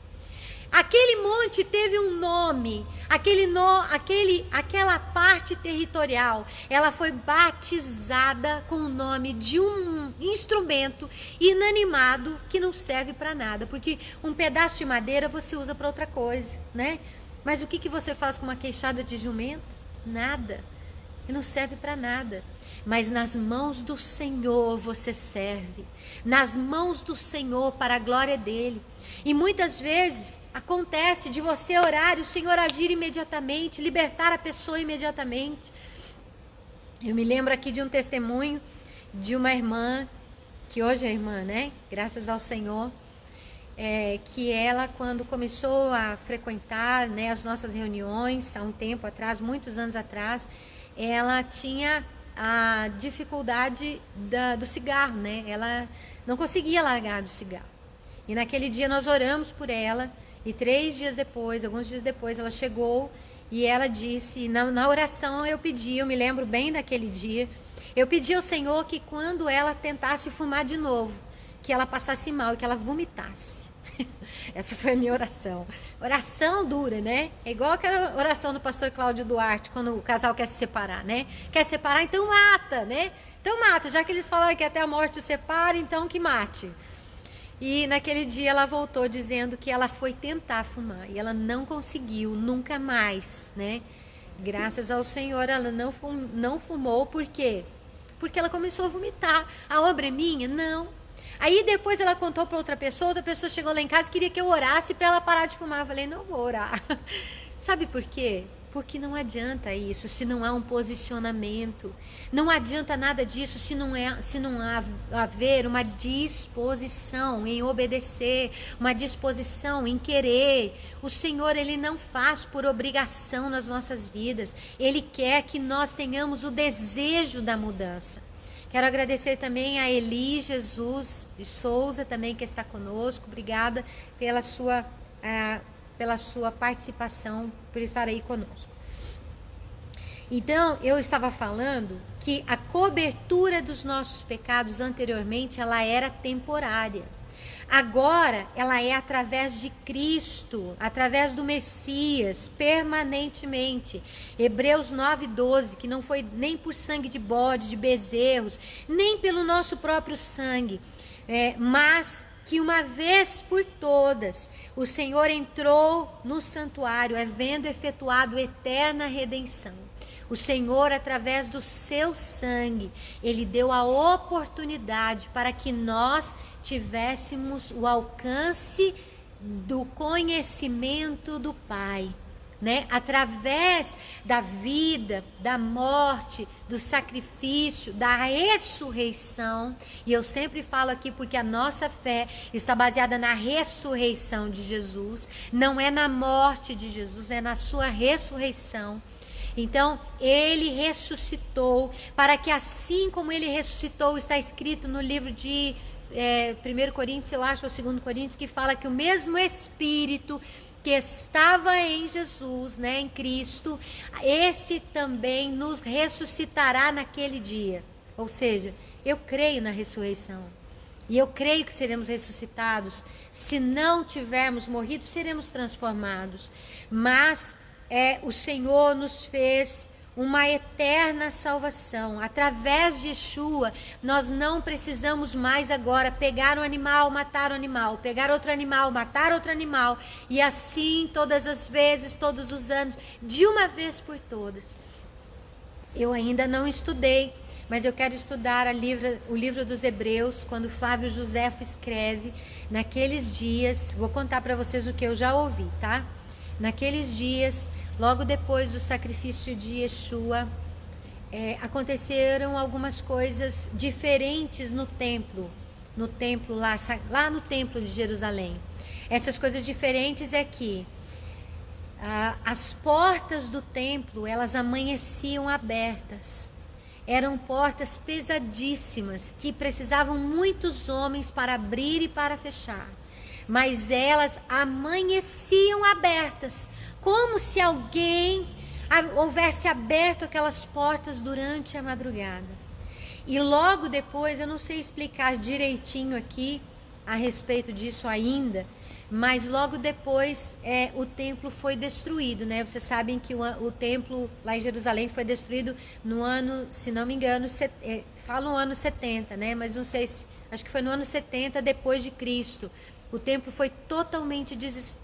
Aquele monte teve um nome, aquela parte territorial, ela foi batizada com o nome de um instrumento inanimado que não serve para nada, porque um pedaço de madeira você usa para outra coisa, né? Mas o que você faz com uma queixada de jumento? Nada. Não serve para nada. Mas nas mãos do Senhor você serve. Nas mãos do Senhor para a glória dele. E muitas vezes acontece de você orar e o Senhor agir imediatamente, libertar a pessoa imediatamente. Eu me lembro aqui de um testemunho de uma irmã, que hoje é irmã, né? Graças ao Senhor. Que ela, quando começou a frequentar, né, as nossas reuniões, há um tempo atrás, muitos anos atrás, ela tinha a dificuldade do cigarro, né? Ela não conseguia largar do cigarro. E naquele dia nós oramos por ela, e 3 dias depois, alguns dias depois, ela chegou e ela disse, na oração eu me lembro bem daquele dia, eu pedi ao Senhor que quando ela tentasse fumar de novo, que ela passasse mal e que ela vomitasse. Essa foi a minha oração. Oração dura, né? É igual aquela oração do pastor Cláudio Duarte, quando o casal quer se separar, né? Quer separar, então mata, né? Então mata, já que eles falaram que até a morte os separa, então que mate. E naquele dia ela voltou dizendo que ela foi tentar fumar e ela não conseguiu, nunca mais, né? Graças ao Senhor ela não fumou, por quê? Porque ela começou a vomitar. A obra é minha? Não. Aí depois ela contou para outra pessoa chegou lá em casa e queria que eu orasse para ela parar de fumar. Eu falei, não vou orar. Sabe por quê? Porque não adianta isso se não há um posicionamento. Não adianta nada disso se não haver uma disposição em obedecer, uma disposição em querer. O Senhor, Ele não faz por obrigação nas nossas vidas. Ele quer que nós tenhamos o desejo da mudança. Quero agradecer também a Eli Jesus de Souza, também que está conosco. Obrigada pela sua participação, por estar aí conosco. Então, eu estava falando que a cobertura dos nossos pecados anteriormente, ela era temporária. Agora, ela é através de Cristo, através do Messias, permanentemente. Hebreus 9:12, que não foi nem por sangue de bodes, de bezerros, nem pelo nosso próprio sangue, mas que uma vez por todas o Senhor entrou no santuário, havendo efetuado eterna redenção. O Senhor, através do seu sangue, Ele deu a oportunidade para que nós tivéssemos o alcance do conhecimento do Pai, né? Através da vida, da morte, do sacrifício, da ressurreição. E eu sempre falo aqui porque a nossa fé está baseada na ressurreição de Jesus, não é na morte de Jesus, é na sua ressurreição. Então, Ele ressuscitou, para que assim como Ele ressuscitou, está escrito no livro de 1 Coríntios, eu acho, ou 2 Coríntios, que fala que o mesmo Espírito que estava em Jesus, né, em Cristo, este também nos ressuscitará naquele dia. Ou seja, eu creio na ressurreição. E eu creio que seremos ressuscitados. Se não tivermos morrido, seremos transformados. Mas o Senhor nos fez uma eterna salvação. Através de Yeshua, nós não precisamos mais agora pegar um animal, matar um animal, pegar outro animal, matar outro animal, e assim todas as vezes, todos os anos, de uma vez por todas. Eu ainda não estudei, mas eu quero estudar o livro dos Hebreus, quando Flávio Josefo escreve, naqueles dias, vou contar para vocês o que eu já ouvi, tá? Naqueles dias, logo depois do sacrifício de Yeshua, aconteceram algumas coisas diferentes no templo lá no templo de Jerusalém. Essas coisas diferentes é que as portas do templo, elas amanheciam abertas. Eram portas pesadíssimas, que precisavam muitos homens para abrir e para fechar. Mas elas amanheciam abertas, como se alguém houvesse aberto aquelas portas durante a madrugada. E logo depois, eu não sei explicar direitinho aqui a respeito disso ainda, mas logo depois o templo foi destruído, né? Vocês sabem que o templo lá em Jerusalém foi destruído no ano, se não me engano, falam ano 70, né? Mas não sei, acho que foi no ano 70 depois de Cristo. O templo foi totalmente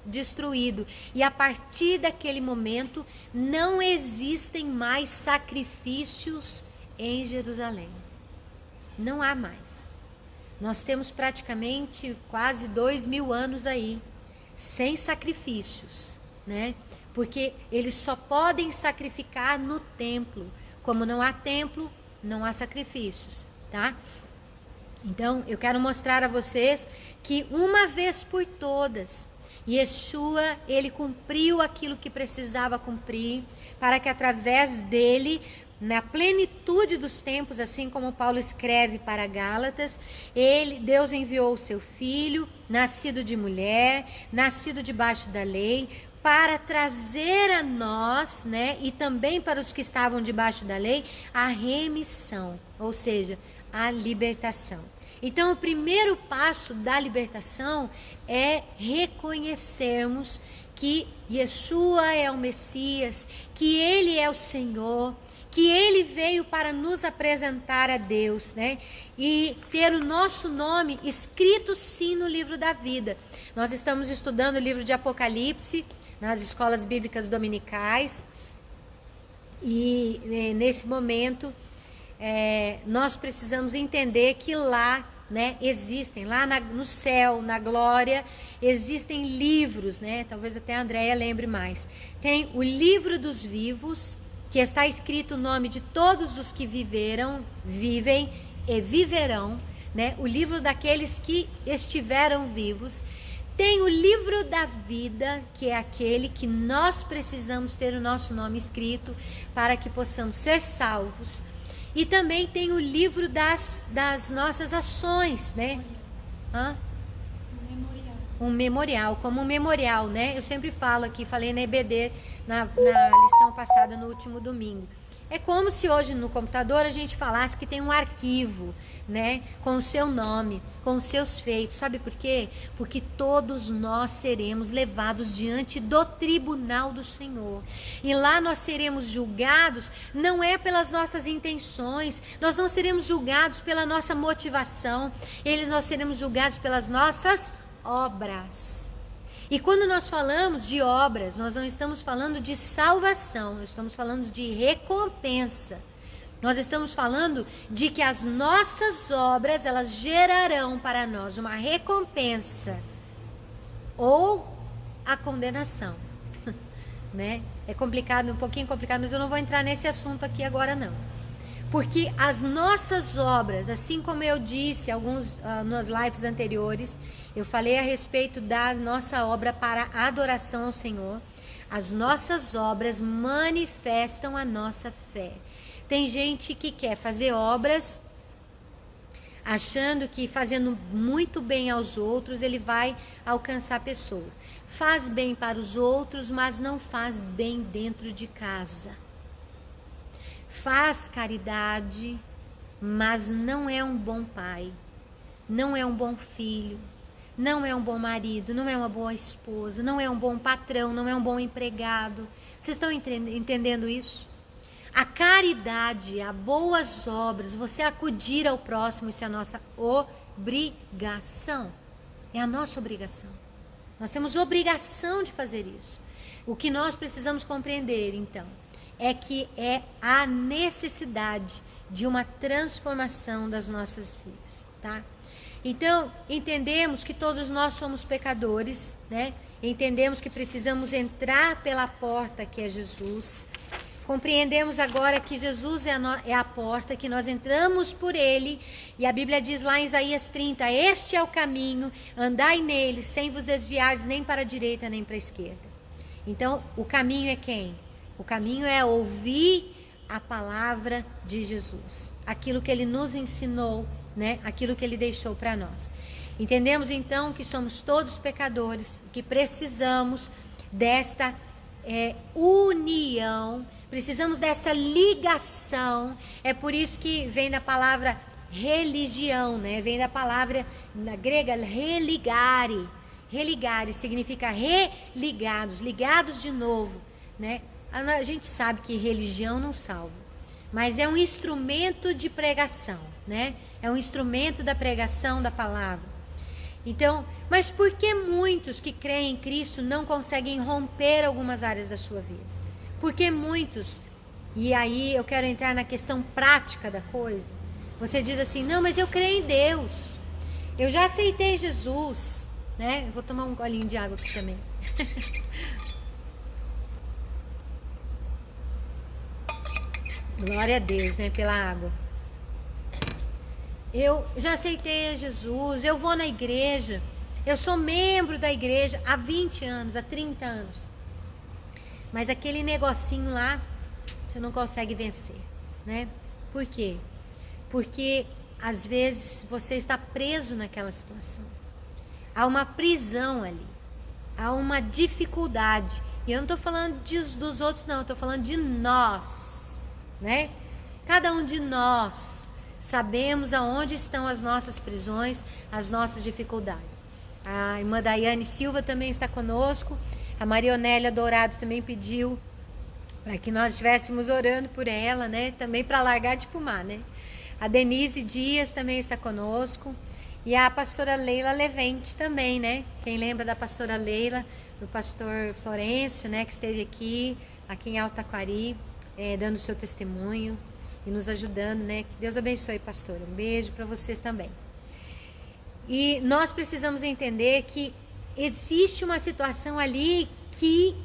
destruído. E a partir daquele momento, não existem mais sacrifícios em Jerusalém. Não há mais. Nós temos praticamente quase 2000 anos aí, sem sacrifícios, né? Porque eles só podem sacrificar no templo. Como não há templo, não há sacrifícios, tá? Então, eu quero mostrar a vocês que uma vez por todas, Yeshua, ele cumpriu aquilo que precisava cumprir, para que através dele, na plenitude dos tempos, assim como Paulo escreve para Gálatas, Deus enviou o seu Filho, nascido de mulher, nascido debaixo da lei, para trazer a nós, né, e também para os que estavam debaixo da lei, a remissão, ou seja, a libertação. Então, o primeiro passo da libertação é reconhecermos que Yeshua é o Messias, que Ele é o Senhor, que Ele veio para nos apresentar a Deus, né? E ter o nosso nome escrito sim no livro da vida. Nós estamos estudando o livro de Apocalipse nas escolas bíblicas dominicais, e nesse momento nós precisamos entender que lá né, existem, lá no céu, na glória, existem livros, né, talvez até a Andréia lembre mais. Tem o livro dos vivos, que está escrito o nome de todos os que viveram, vivem e viverão, né, o livro daqueles que estiveram vivos. Tem o livro da vida, que é aquele que nós precisamos ter o nosso nome escrito para que possamos ser salvos. E também tem o livro das nossas ações, né? Hã? Um memorial, como um memorial, né? Eu sempre falo aqui, falei na EBD, na lição passada, no último domingo. É como se hoje no computador a gente falasse que tem um arquivo, né? Com o seu nome, com os seus feitos. Sabe por quê? Porque todos nós seremos levados diante do tribunal do Senhor. E lá nós seremos julgados, não é pelas nossas intenções, nós não seremos julgados pela nossa motivação, nós seremos julgados pelas nossas obras. E quando nós falamos de obras, nós não estamos falando de salvação, nós estamos falando de recompensa. Nós estamos falando de que as nossas obras, elas gerarão para nós uma recompensa ou a condenação, né? É complicado, um pouquinho complicado, mas eu não vou entrar nesse assunto aqui agora não. Porque as nossas obras, assim como eu disse nas lives anteriores, eu falei a respeito da nossa obra para adoração ao Senhor. As nossas obras manifestam a nossa fé. Tem gente que quer fazer obras achando que fazendo muito bem aos outros ele vai alcançar pessoas. Faz bem para os outros, mas não faz bem dentro de casa. Faz caridade, mas não é um bom pai, não é um bom filho, não é um bom marido, não é uma boa esposa, não é um bom patrão, não é um bom empregado. Vocês estão entendendo isso? A caridade, as boas obras, você acudir ao próximo, isso é a nossa obrigação. É a nossa obrigação. Nós temos obrigação de fazer isso. O que nós precisamos compreender, então, é que é a necessidade de uma transformação das nossas vidas, tá? Então, entendemos que todos nós somos pecadores, né? Entendemos que precisamos entrar pela porta que é Jesus. Compreendemos agora que Jesus é a porta, que nós entramos por ele. E a Bíblia diz lá em Isaías 30, este é o caminho, andai nele, sem vos desviares nem para a direita nem para a esquerda. Então, o caminho é quem? O caminho é ouvir a palavra de Jesus, aquilo que ele nos ensinou, né? Aquilo que ele deixou para nós. Entendemos então que somos todos pecadores, que precisamos desta união, precisamos dessa ligação. É por isso que vem da palavra religião, né? Vem da palavra na grega religare. Religare significa religados, ligados de novo, né? A gente sabe que religião não salva, mas é um instrumento de pregação, né? É um instrumento da pregação da palavra. Então, mas por que muitos que creem em Cristo não conseguem romper algumas áreas da sua vida? Porque muitos, e aí eu quero entrar na questão prática da coisa, você diz assim, não, mas eu creio em Deus, eu já aceitei Jesus, né? Eu vou tomar um golinho de água aqui também. Glória a Deus, né, pela água. Eu já aceitei a Jesus, eu vou na igreja, eu sou membro da igreja há 20 anos, há 30 anos. Mas aquele negocinho lá, você não consegue vencer, né? Por quê? Porque às vezes você está preso naquela situação. Há uma prisão ali, há uma dificuldade. E eu não estou falando dos outros, não, eu estou falando de nós, né? Cada um de nós sabemos aonde estão as nossas prisões, as nossas dificuldades. A irmã Daiane Silva também está conosco. A Marionélia Dourado também pediu para que nós estivéssemos orando por ela, né? Também para largar de fumar, né? A Denise Dias também está conosco. E a pastora Leila Levente também, né? Quem lembra da pastora Leila, do pastor Florencio, né? Que esteve aqui em Alto Taquari, dando seu testemunho e nos ajudando, né? Que Deus abençoe, pastora. Um beijo para vocês também. E nós precisamos entender que existe uma situação ali que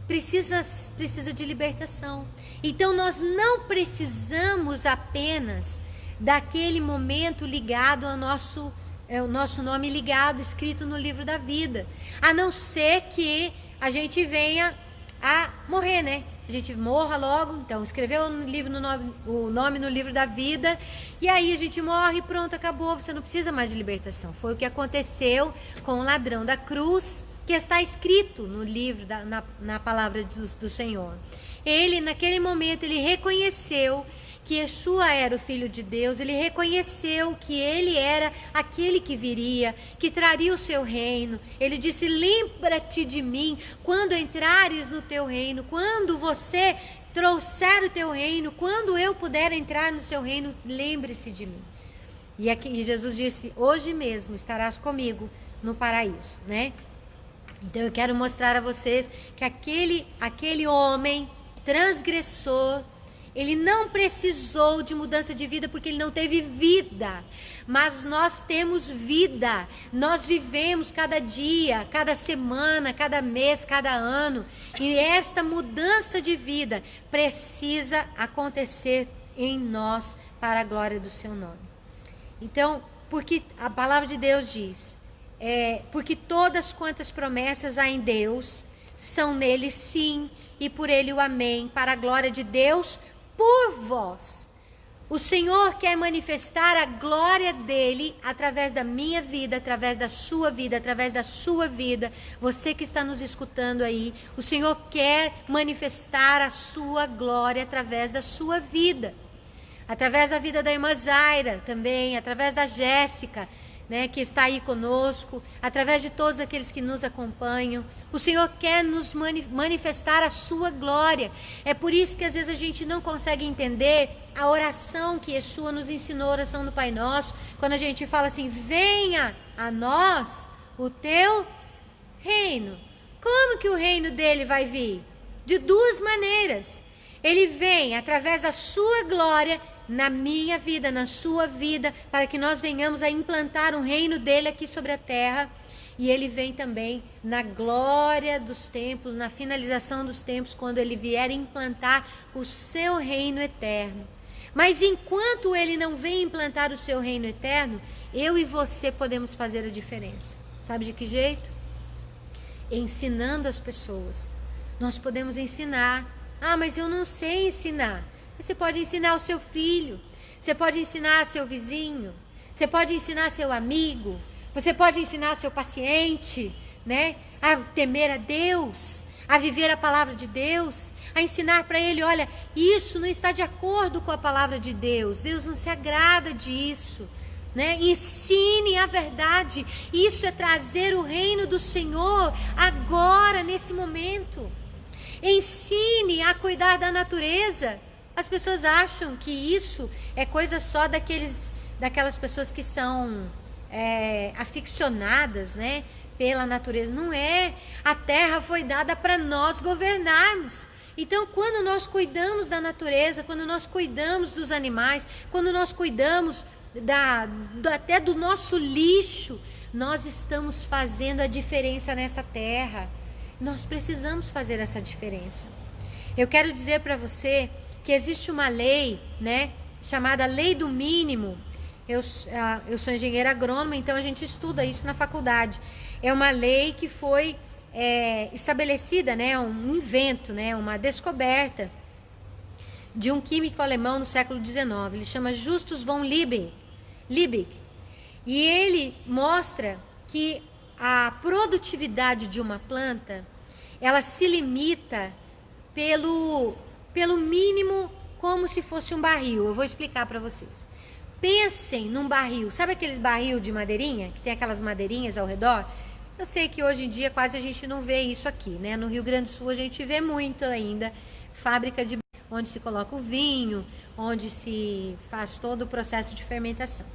precisa de libertação. Então nós não precisamos apenas daquele momento ligado ao nosso o nosso nome ligado, escrito no livro da vida, a não ser que a gente venha a morrer, né? A gente morra logo, então escreveu o nome no livro da vida, e aí a gente morre e pronto, acabou, você não precisa mais de libertação. Foi o que aconteceu com o ladrão da cruz, que está escrito no livro, na palavra do Senhor. Ele, naquele momento, ele reconheceu que Yeshua era o Filho de Deus, ele reconheceu que ele era aquele que viria, que traria o seu reino. Ele disse: lembra-te de mim quando entrares no teu reino, quando você trouxer o teu reino, quando eu puder entrar no seu reino, lembre-se de mim. E Jesus disse: hoje mesmo estarás comigo no paraíso, né? Então eu quero mostrar a vocês que aquele homem transgressor, ele não precisou de mudança de vida porque ele não teve vida, mas nós temos vida, nós vivemos cada dia, cada semana, cada mês, cada ano, e esta mudança de vida precisa acontecer em nós para a glória do seu nome. Então, porque a palavra de Deus diz, porque todas quantas promessas há em Deus, são nele sim, e por ele o amém, para a glória de Deus, por vós. O Senhor quer manifestar a glória dele através da minha vida, através da sua vida, através da sua vida. Você que está nos escutando aí, o Senhor quer manifestar a sua glória através da sua vida. Através da vida da irmã Zaira também, através da Jéssica, né, que está aí conosco, através de todos aqueles que nos acompanham. O Senhor quer nos manifestar a sua glória. É por isso que às vezes a gente não consegue entender a oração que Yeshua nos ensinou, a oração do Pai Nosso, quando a gente fala assim: venha a nós o teu reino. Como que o reino dele vai vir? De duas maneiras. Ele vem através da sua glória na minha vida, na sua vida, para que nós venhamos a implantar um reino dele aqui sobre a terra. E ele vem também na glória dos tempos, na finalização dos tempos, quando ele vier implantar o seu reino eterno. Mas enquanto ele não vem implantar o seu reino eterno, eu e você podemos fazer a diferença. Sabe de que jeito? Ensinando as pessoas. Nós podemos ensinar. Ah, mas eu não sei ensinar. Você pode ensinar o seu filho, você pode ensinar seu vizinho, você pode ensinar seu amigo, você pode ensinar seu paciente, né, a temer a Deus, a viver a palavra de Deus, a ensinar para ele: olha, isso não está de acordo com a palavra de Deus, Deus não se agrada disso, né? Ensine a verdade. Isso é trazer o reino do Senhor agora, nesse momento. Ensine a cuidar da natureza. As pessoas acham que isso é coisa só daquelas pessoas que são aficionadas, né, pela natureza. Não é. A terra foi dada para nós governarmos. Então, quando nós cuidamos da natureza, quando nós cuidamos dos animais, quando nós cuidamos até do nosso lixo, nós estamos fazendo a diferença nessa terra. Nós precisamos fazer essa diferença. Eu quero dizer para você que existe uma lei, né, chamada Lei do Mínimo. Eu sou engenheira agrônoma, então a gente estuda isso na faculdade. É uma lei que foi estabelecida, né, um invento, né, uma descoberta de um químico alemão no século XIX. Ele chama Justus von Liebig. E ele mostra que a produtividade de uma planta, ela se limita pelo mínimo, como se fosse um barril. Eu vou explicar para vocês. Pensem num barril. Sabe aqueles barril de madeirinha, que tem aquelas madeirinhas ao redor? Eu sei que hoje em dia quase a gente não vê isso aqui, né? No Rio Grande do Sul a gente vê muito ainda fábrica de onde se coloca o vinho, onde se faz todo o processo de fermentação.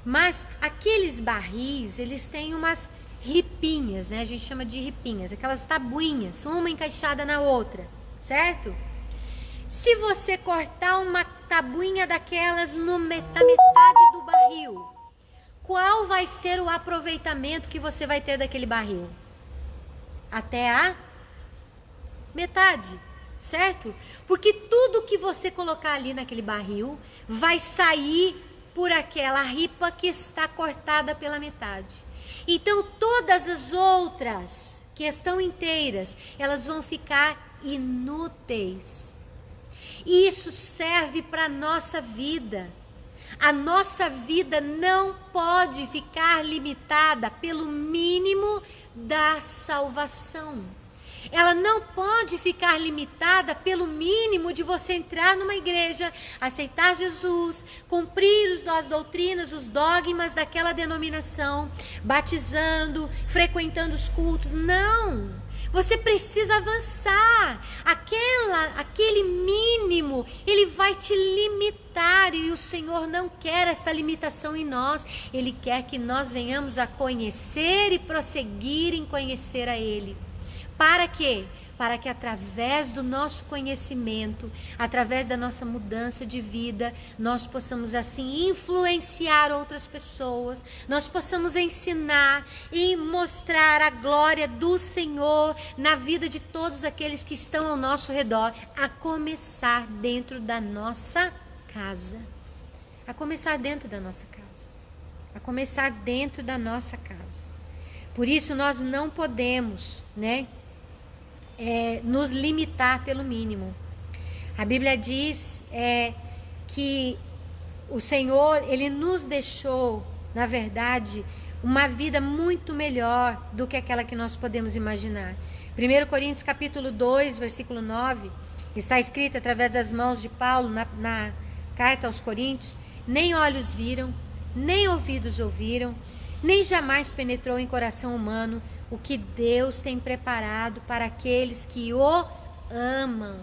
Mas aqueles barris, eles têm umas ripinhas, né? A gente chama de ripinhas, aquelas tabuinhas, uma encaixada na outra, certo? Se você cortar uma tabuinha daquelas na metade do barril, qual vai ser o aproveitamento que você vai ter daquele barril? Até a metade, certo? Porque tudo que você colocar ali naquele barril vai sair por aquela ripa que está cortada pela metade. Então todas as outras que estão inteiras, elas vão ficar inúteis. E isso serve para a nossa vida. A nossa vida não pode ficar limitada pelo mínimo da salvação. Ela não pode ficar limitada pelo mínimo de você entrar numa igreja, aceitar Jesus, cumprir as doutrinas, os dogmas daquela denominação, batizando, frequentando os cultos. Não! Você precisa avançar. Aquele mínimo, ele vai te limitar, e o Senhor não quer esta limitação em nós. Ele quer que nós venhamos a conhecer e prosseguir em conhecer a Ele. Para quê? Para que através do nosso conhecimento, através da nossa mudança de vida, nós possamos assim influenciar outras pessoas, nós possamos ensinar e mostrar a glória do Senhor na vida de todos aqueles que estão ao nosso redor, a começar dentro da nossa casa. A começar dentro da nossa casa. A começar dentro da nossa casa. Por isso nós não podemos, nos limitar pelo mínimo. A Bíblia diz que o Senhor, Ele nos deixou, na verdade, uma vida muito melhor do que aquela que nós podemos imaginar. 1 Coríntios capítulo 2, versículo 9, está escrito através das mãos de Paulo na carta aos Coríntios: nem olhos viram, nem ouvidos ouviram, nem jamais penetrou em coração humano o que Deus tem preparado para aqueles que o amam.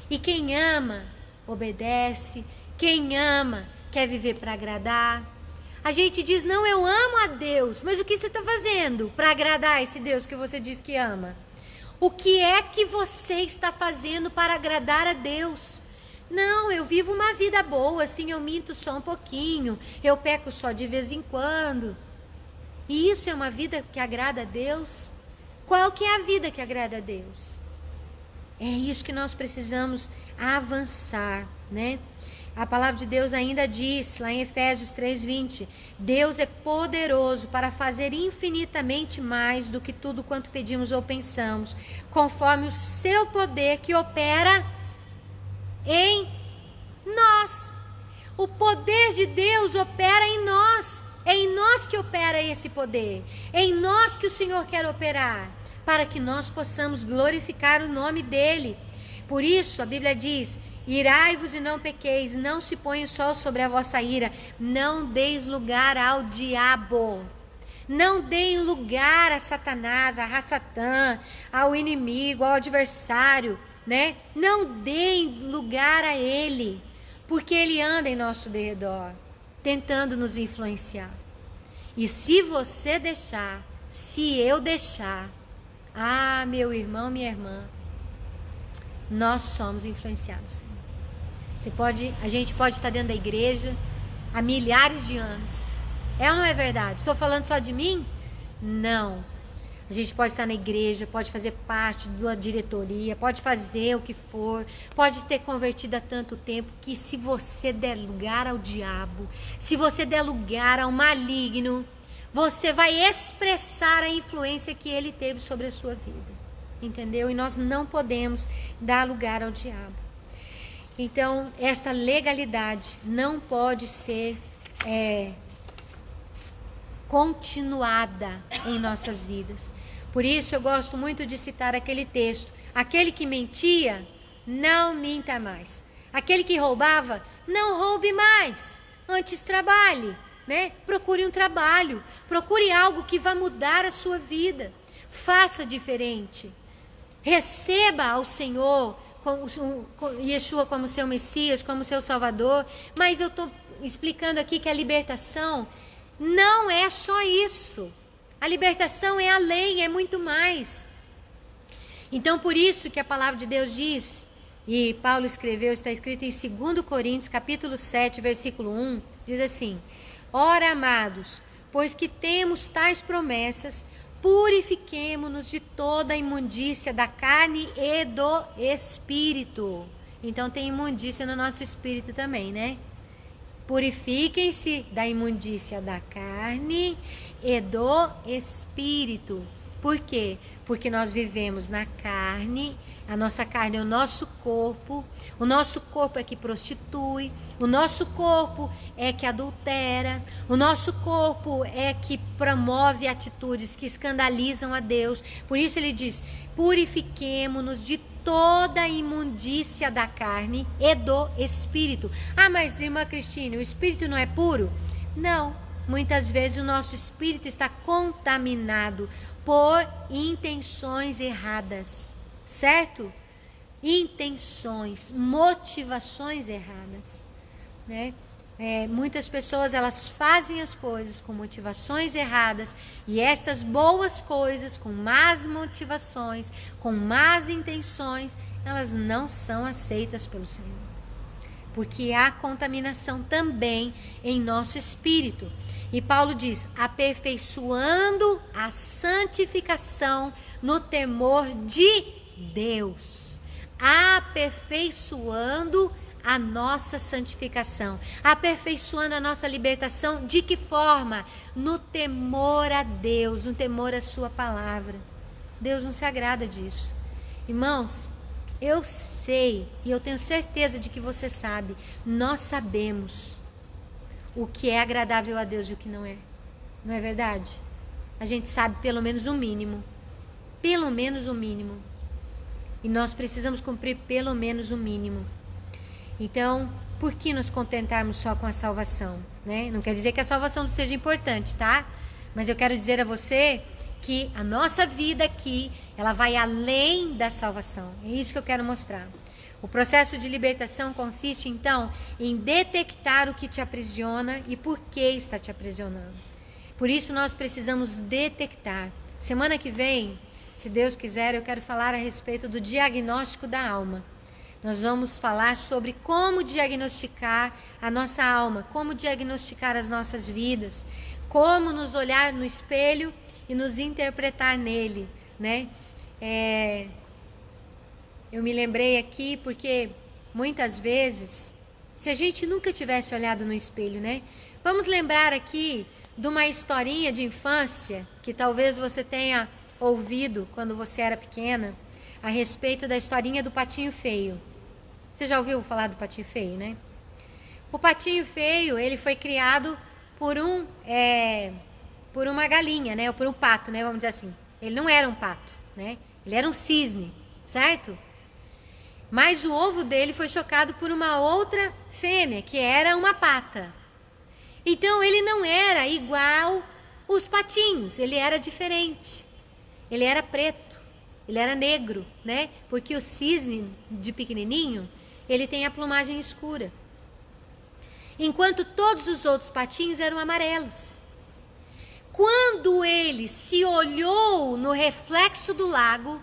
E quem ama, obedece. Quem ama, quer viver para agradar. A gente diz: não, eu amo a Deus. Mas o que você está fazendo para agradar esse Deus que você diz que ama? O que é que você está fazendo para agradar a Deus? Não, eu vivo uma vida boa, assim, eu minto só um pouquinho, eu peco só de vez em quando. E isso é uma vida que agrada a Deus? Qual que é a vida que agrada a Deus? É isso que nós precisamos avançar, A palavra de Deus ainda diz, lá em Efésios 3:20, Deus é poderoso para fazer infinitamente mais do que tudo quanto pedimos ou pensamos, conforme o seu poder que opera em nós. O poder de Deus opera em nós. É em nós que opera esse poder. É em nós que o Senhor quer operar, para que nós possamos glorificar o nome dEle. Por isso, a Bíblia diz: irai-vos e não pequeis, não se ponha o sol sobre a vossa ira, não deis lugar ao diabo. Não deem lugar a Satanás, a Ra-Satã, ao inimigo, ao adversário, Não deem lugar a ele, porque ele anda em nosso derredor, tentando nos influenciar. E se você deixar, se eu deixar, meu irmão, minha irmã, nós somos influenciados. A gente pode estar dentro da igreja há milhares de anos. É ou não é verdade? Estou falando só de mim? Não. A gente pode estar na igreja, pode fazer parte da diretoria, pode fazer o que for, pode ter convertido há tanto tempo, que se você der lugar ao diabo, se você der lugar ao maligno, você vai expressar a influência que ele teve sobre a sua vida. Entendeu? E nós não podemos dar lugar ao diabo. Então, esta legalidade não pode ser continuada em nossas vidas. Por isso eu gosto muito de citar aquele texto: aquele que mentia, não minta mais. Aquele que roubava, não roube mais. Antes trabalhe, Procure um trabalho, procure algo que vá mudar a sua vida. Faça diferente. Receba ao Senhor, Yeshua como seu Messias, como seu Salvador. Mas eu estou explicando aqui que a libertação não é só isso. A libertação é além, é muito mais. Então, por isso que a palavra de Deus diz, e Paulo escreveu, está escrito em 2 Coríntios, capítulo 7, versículo 1, diz assim: Ora, amados, pois que temos tais promessas, purifiquemo-nos de toda a imundícia da carne e do espírito. Então tem imundícia no nosso espírito também, né? Purifiquem-se da imundícia da carne e do espírito. Por quê? Porque nós vivemos na carne, a nossa carne é o nosso corpo é que prostitui, o nosso corpo é que adultera, o nosso corpo é que promove atitudes que escandalizam a Deus. Por isso ele diz, purifiquemo-nos de toda a imundícia da carne e do espírito. Ah, mas irmã Cristina, o espírito não é puro? Não, muitas vezes o nosso espírito está contaminado por intenções erradas, certo? Intenções, motivações erradas, né? Muitas pessoas, elas fazem as coisas com motivações erradas, e estas boas coisas com más motivações, com más intenções, elas não são aceitas pelo Senhor, porque há contaminação também em nosso espírito. E Paulo diz, aperfeiçoando a santificação no temor de Deus, aperfeiçoando a nossa santificação, aperfeiçoando a nossa libertação. De que forma? No temor a Deus, no temor à sua palavra. Deus não se agrada disso. Irmãos, eu sei e eu tenho certeza de que você sabe, nós sabemos o que é agradável a Deus e o que não é. Não é verdade? A gente sabe pelo menos o mínimo. Pelo menos o mínimo. E nós precisamos cumprir pelo menos o mínimo. Então, por que nos contentarmos só com a salvação, né? Não quer dizer que a salvação não seja importante, tá? Mas eu quero dizer a você que a nossa vida aqui, ela vai além da salvação. É isso que eu quero mostrar. O processo de libertação consiste, então, em detectar o que te aprisiona e por que está te aprisionando. Por isso, nós precisamos detectar. Semana que vem, se Deus quiser, eu quero falar a respeito do diagnóstico da alma. Nós vamos falar sobre como diagnosticar a nossa alma, como diagnosticar as nossas vidas, como nos olhar no espelho e nos interpretar nele, né? Eu me lembrei aqui porque muitas vezes, se a gente nunca tivesse olhado no espelho, né? Vamos lembrar aqui de uma historinha de infância que talvez você tenha ouvido quando você era pequena, a respeito da historinha do Patinho Feio. Você já ouviu falar do Patinho Feio, né? O Patinho Feio, ele foi criado por uma galinha, né? Ou por um pato, né? Vamos dizer assim. Ele não era um pato, né? Ele era um cisne, certo? Mas o ovo dele foi chocado por uma outra fêmea, que era uma pata. Então, ele não era igual os patinhos, ele era diferente. Ele era preto, ele era negro, né? Porque o cisne de pequenininho, ele tem a plumagem escura. Enquanto todos os outros patinhos eram amarelos. Quando ele se olhou no reflexo do lago,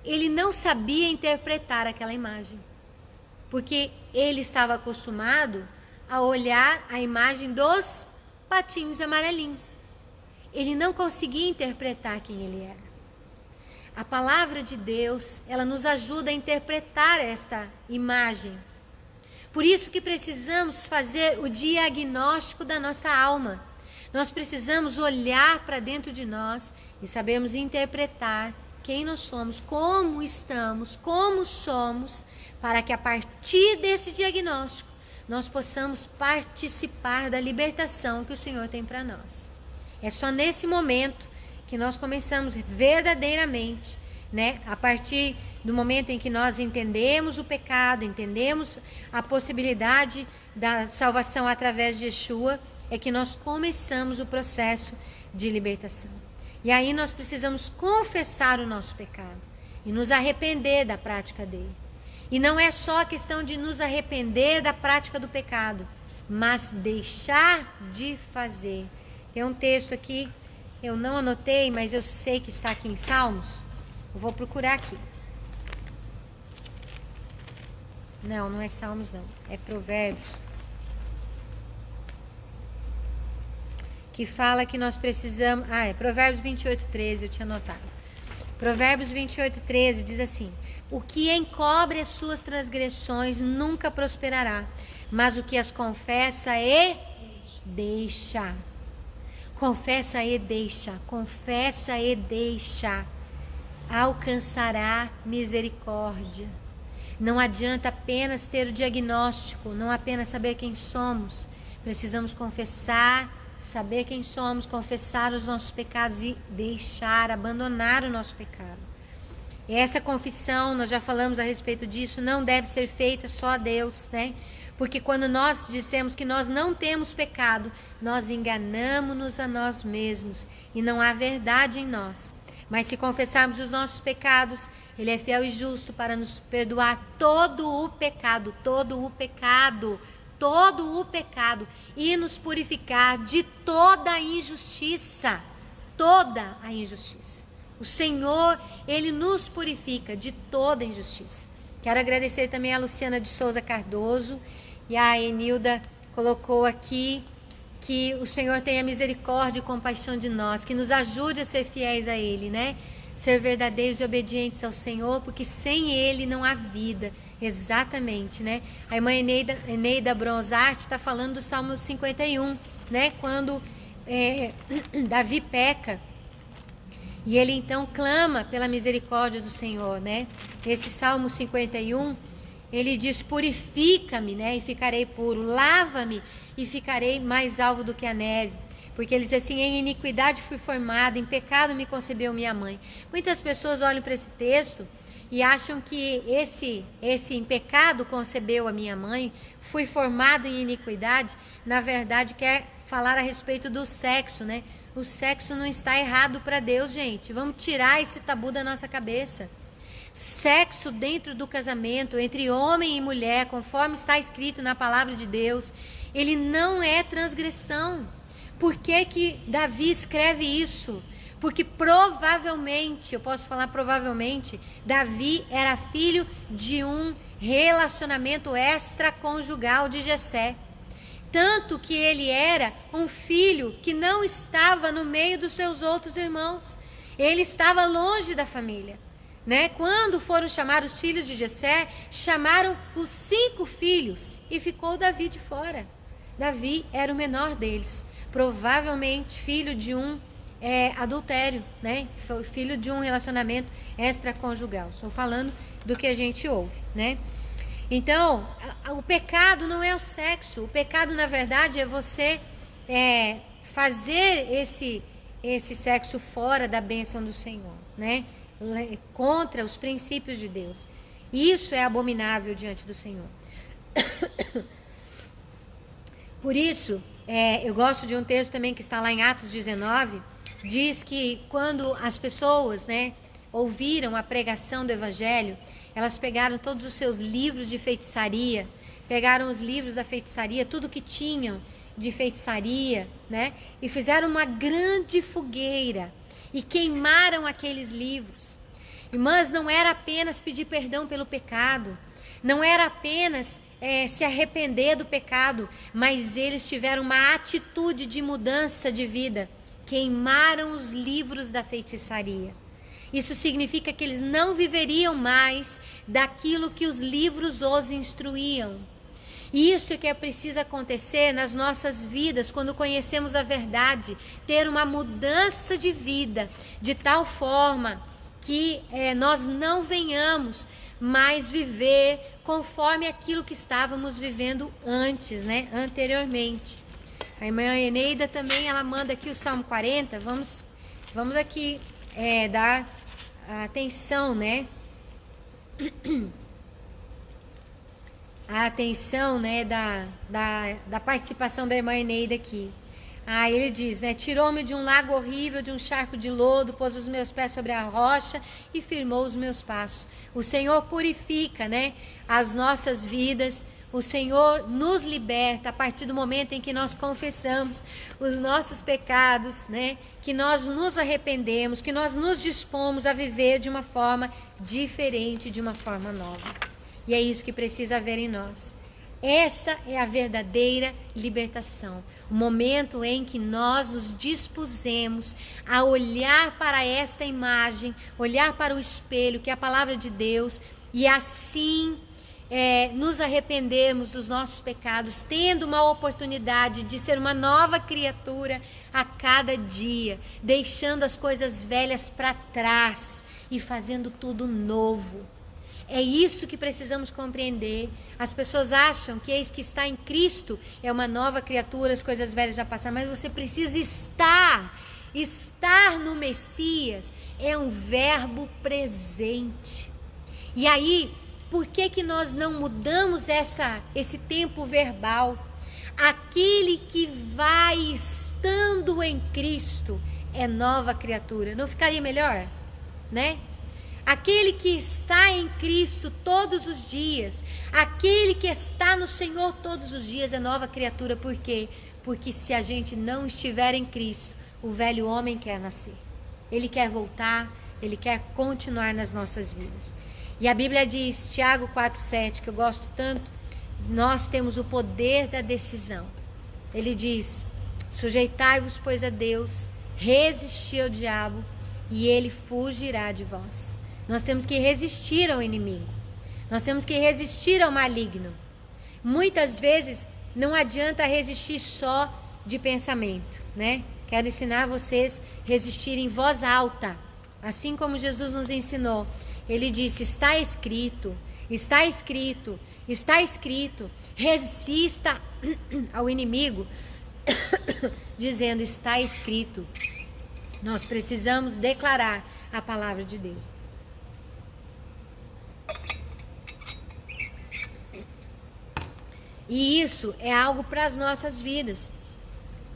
ele não sabia interpretar aquela imagem. Porque ele estava acostumado a olhar a imagem dos patinhos amarelinhos. Ele não conseguia interpretar quem ele era. A palavra de Deus, ela nos ajuda a interpretar esta imagem. Por isso que precisamos fazer o diagnóstico da nossa alma. Nós precisamos olhar para dentro de nós e sabermos interpretar quem nós somos, como estamos, como somos, para que a partir desse diagnóstico nós possamos participar da libertação que o Senhor tem para nós. É só nesse momento que nós começamos verdadeiramente, né? A partir do momento em que nós entendemos o pecado, entendemos a possibilidade da salvação através de Yeshua, é que nós começamos o processo de libertação. E aí nós precisamos confessar o nosso pecado e nos arrepender da prática dele. E não é só a questão de nos arrepender da prática do pecado, mas deixar de fazer. Tem um texto aqui, eu não anotei, mas eu sei que está aqui em Salmos. Eu vou procurar aqui. Não é Salmos não, é Provérbios. que fala que nós precisamos... Provérbios 28:13, eu tinha anotado. Provérbios 28:13 diz assim: o que encobre as suas transgressões nunca prosperará, mas o que as confessa e deixa. Confessa e deixa, confessa e deixa, alcançará misericórdia. Não adianta apenas ter o diagnóstico, não apenas saber quem somos. Precisamos confessar, saber quem somos, confessar os nossos pecados e deixar, abandonar o nosso pecado. E essa confissão, nós já falamos a respeito disso, não deve ser feita só a Deus, né? Porque quando nós dissemos que nós não temos pecado, nós enganamos-nos a nós mesmos e não há verdade em nós. Mas se confessarmos os nossos pecados, Ele é fiel e justo para nos perdoar todo o pecado, e nos purificar de toda a injustiça, toda a injustiça. O Senhor, Ele nos purifica de toda a injustiça. Quero agradecer também a Luciana de Souza Cardoso e a Enilda colocou aqui que o Senhor tenha misericórdia e compaixão de nós, que nos ajude a ser fiéis a Ele, né? Ser verdadeiros e obedientes ao Senhor, porque sem Ele não há vida. Exatamente, né? A irmã Eneida Bronzart está falando do Salmo 51, né? Quando Davi peca e ele então clama pela misericórdia do Senhor, né? Esse Salmo 51, ele diz: purifica-me, né? E ficarei puro, lava-me e ficarei mais alvo do que a neve. Porque ele diz assim: em iniquidade fui formada, em pecado me concebeu minha mãe. Muitas pessoas olham para esse texto e acham que esse em pecado concebeu a minha mãe, fui formado em iniquidade, na verdade quer falar a respeito do sexo, né? O sexo não está errado para Deus, gente. Vamos tirar esse tabu da nossa cabeça. Sexo dentro do casamento, entre homem e mulher, conforme está escrito na palavra de Deus, ele não é transgressão. Por que Davi escreve isso? Porque provavelmente, eu posso falar provavelmente, Davi era filho de um relacionamento extraconjugal de Jessé. Tanto que ele era um filho que não estava no meio dos seus outros irmãos. Ele estava longe da família, né? Quando foram chamar os filhos de Jessé, chamaram os 5 filhos e ficou Davi de fora. Davi era o menor deles, provavelmente filho de um adultério, né? Filho de um relacionamento extraconjugal. Estou falando do que a gente ouve, né? Então, o pecado não é o sexo. O pecado, na verdade, é você fazer esse sexo fora da bênção do Senhor, né? Contra os princípios de Deus. Isso é abominável diante do Senhor. Por isso, eu gosto de um texto também que está lá em Atos 19, diz que quando as pessoas, né, ouviram a pregação do Evangelho, elas pegaram todos os seus livros de feitiçaria, pegaram os livros da feitiçaria, tudo que tinham de feitiçaria, né, e fizeram uma grande fogueira e queimaram aqueles livros. Irmãs, não era apenas pedir perdão pelo pecado, não era apenas se arrepender do pecado, mas eles tiveram uma atitude de mudança de vida, queimaram os livros da feitiçaria. Isso significa que eles não viveriam mais daquilo que os livros os instruíam. Isso que é preciso acontecer nas nossas vidas quando conhecemos a verdade, ter uma mudança de vida, de tal forma que nós não venhamos mais viver conforme aquilo que estávamos vivendo antes, né? Anteriormente. A irmã Eneida também, ela manda aqui o Salmo 40, vamos aqui dar atenção, né? A atenção, né, da participação da irmã Eneida aqui. Ele diz, né, tirou-me de um lago horrível, de um charco de lodo, pôs os meus pés sobre a rocha e firmou os meus passos. O Senhor purifica, né, as nossas vidas. O Senhor nos liberta a partir do momento em que nós confessamos os nossos pecados, né? Que nós nos arrependemos, que nós nos dispomos a viver de uma forma diferente, de uma forma nova. E é isso que precisa haver em nós. Essa é a verdadeira libertação. O momento em que nós nos dispusemos a olhar para esta imagem, olhar para o espelho, que é a palavra de Deus, e assim nos arrependermos dos nossos pecados, tendo uma oportunidade de ser uma nova criatura a cada dia, deixando as coisas velhas para trás e fazendo tudo novo. É isso que precisamos compreender. As pessoas acham que eis que está em Cristo é uma nova criatura, as coisas velhas já passaram, mas você precisa estar. Estar no Messias é um verbo presente. E aí, por que nós não mudamos esse tempo verbal? Aquele que vai estando em Cristo é nova criatura. Não ficaria melhor? Né? Aquele que está em Cristo todos os dias, aquele que está no Senhor todos os dias é nova criatura. Por quê? Porque se a gente não estiver em Cristo, o velho homem quer nascer. Ele quer voltar, ele quer continuar nas nossas vidas. E a Bíblia diz, Tiago 4,7, que eu gosto tanto, nós temos o poder da decisão. Ele diz, sujeitai-vos, pois, a Deus, resisti ao diabo, e ele fugirá de vós. Nós temos que resistir ao inimigo. Nós temos que resistir ao maligno. Muitas vezes não adianta resistir só de pensamento, né? Quero ensinar vocês a resistir em voz alta, assim como Jesus nos ensinou. Ele disse, está escrito, está escrito, está escrito. Resista ao inimigo, dizendo, está escrito. Nós precisamos declarar a palavra de Deus. E isso é algo para as nossas vidas,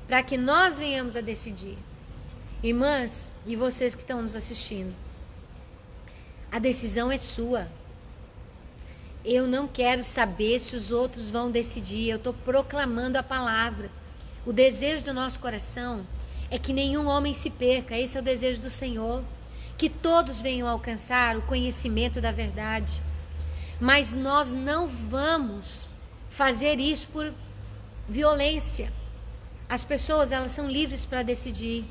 para que nós venhamos a decidir. Irmãs, e vocês que estão nos assistindo, a decisão é sua. Eu não quero saber se os outros vão decidir, eu estou proclamando a palavra. O desejo do nosso coração é que nenhum homem se perca, esse é o desejo do Senhor, que todos venham alcançar o conhecimento da verdade. Mas nós não vamos fazer isso por violência. As pessoas, elas são livres para decidir.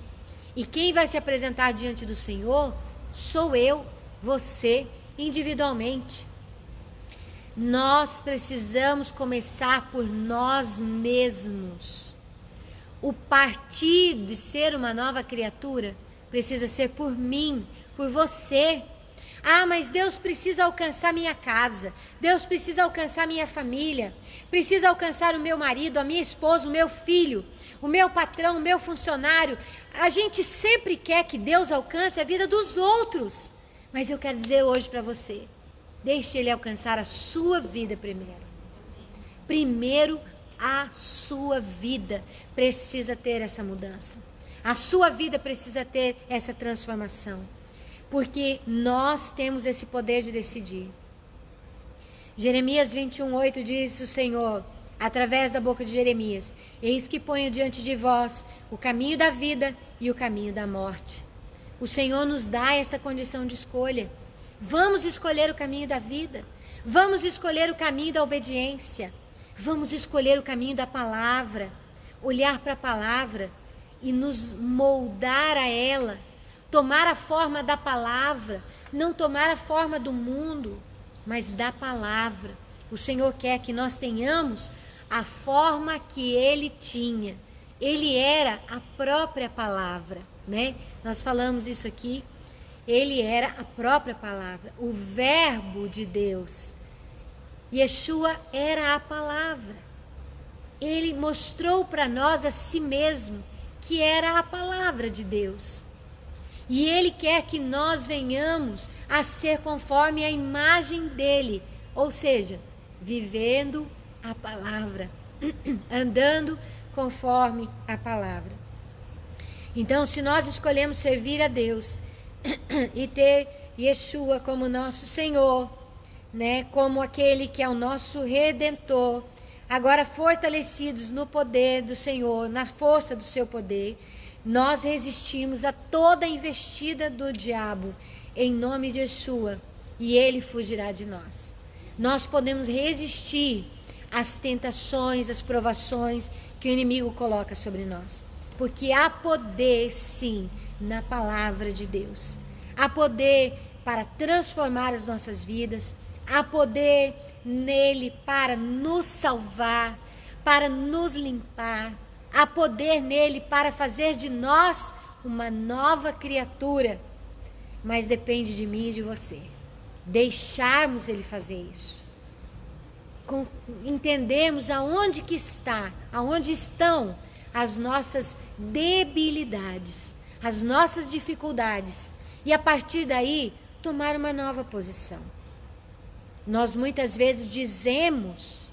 E quem vai se apresentar diante do Senhor sou eu, você, individualmente. Nós precisamos começar por nós mesmos. O partir de ser uma nova criatura precisa ser por mim, por você. Ah, mas Deus precisa alcançar minha casa, Deus precisa alcançar minha família, precisa alcançar o meu marido, a minha esposa, o meu filho, o meu patrão, o meu funcionário. A gente sempre quer que Deus alcance a vida dos outros, mas eu quero dizer hoje para você, deixe Ele alcançar a sua vida primeiro. Primeiro a sua vida precisa ter essa mudança, a sua vida precisa ter essa transformação. Porque nós temos esse poder de decidir. Jeremias 21:8 diz o Senhor, através da boca de Jeremias, eis que ponho diante de vós o caminho da vida e o caminho da morte. O Senhor nos dá essa condição de escolha. Vamos escolher o caminho da vida. Vamos escolher o caminho da obediência. Vamos escolher o caminho da palavra. Olhar para a palavra e nos moldar a ela. Tomar a forma da palavra, não tomar a forma do mundo, mas da palavra. O Senhor quer que nós tenhamos a forma que Ele tinha. Ele era a própria palavra, né? Nós falamos isso aqui. Ele era a própria palavra, o verbo de Deus. Yeshua era a palavra. Ele mostrou para nós a si mesmo, que era a palavra de Deus. E Ele quer que nós venhamos a ser conforme a imagem dEle. Ou seja, vivendo a palavra. Andando conforme a palavra. Então, se nós escolhemos servir a Deus e ter Yeshua como nosso Senhor, né, como aquele que é o nosso Redentor, agora fortalecidos no poder do Senhor, na força do seu poder, nós resistimos a toda a investida do diabo em nome de Yeshua e ele fugirá de nós. Nós podemos resistir as tentações, as provações que o inimigo coloca sobre nós. Porque há poder, sim, na palavra de Deus. Há poder para transformar as nossas vidas. Há poder nele para nos salvar, para nos limpar. Há poder nele para fazer de nós uma nova criatura. Mas depende de mim e de você. Deixarmos ele fazer isso. Entendermos aonde que está, aonde estão as nossas debilidades, as nossas dificuldades. E a partir daí, tomar uma nova posição. Nós muitas vezes dizemos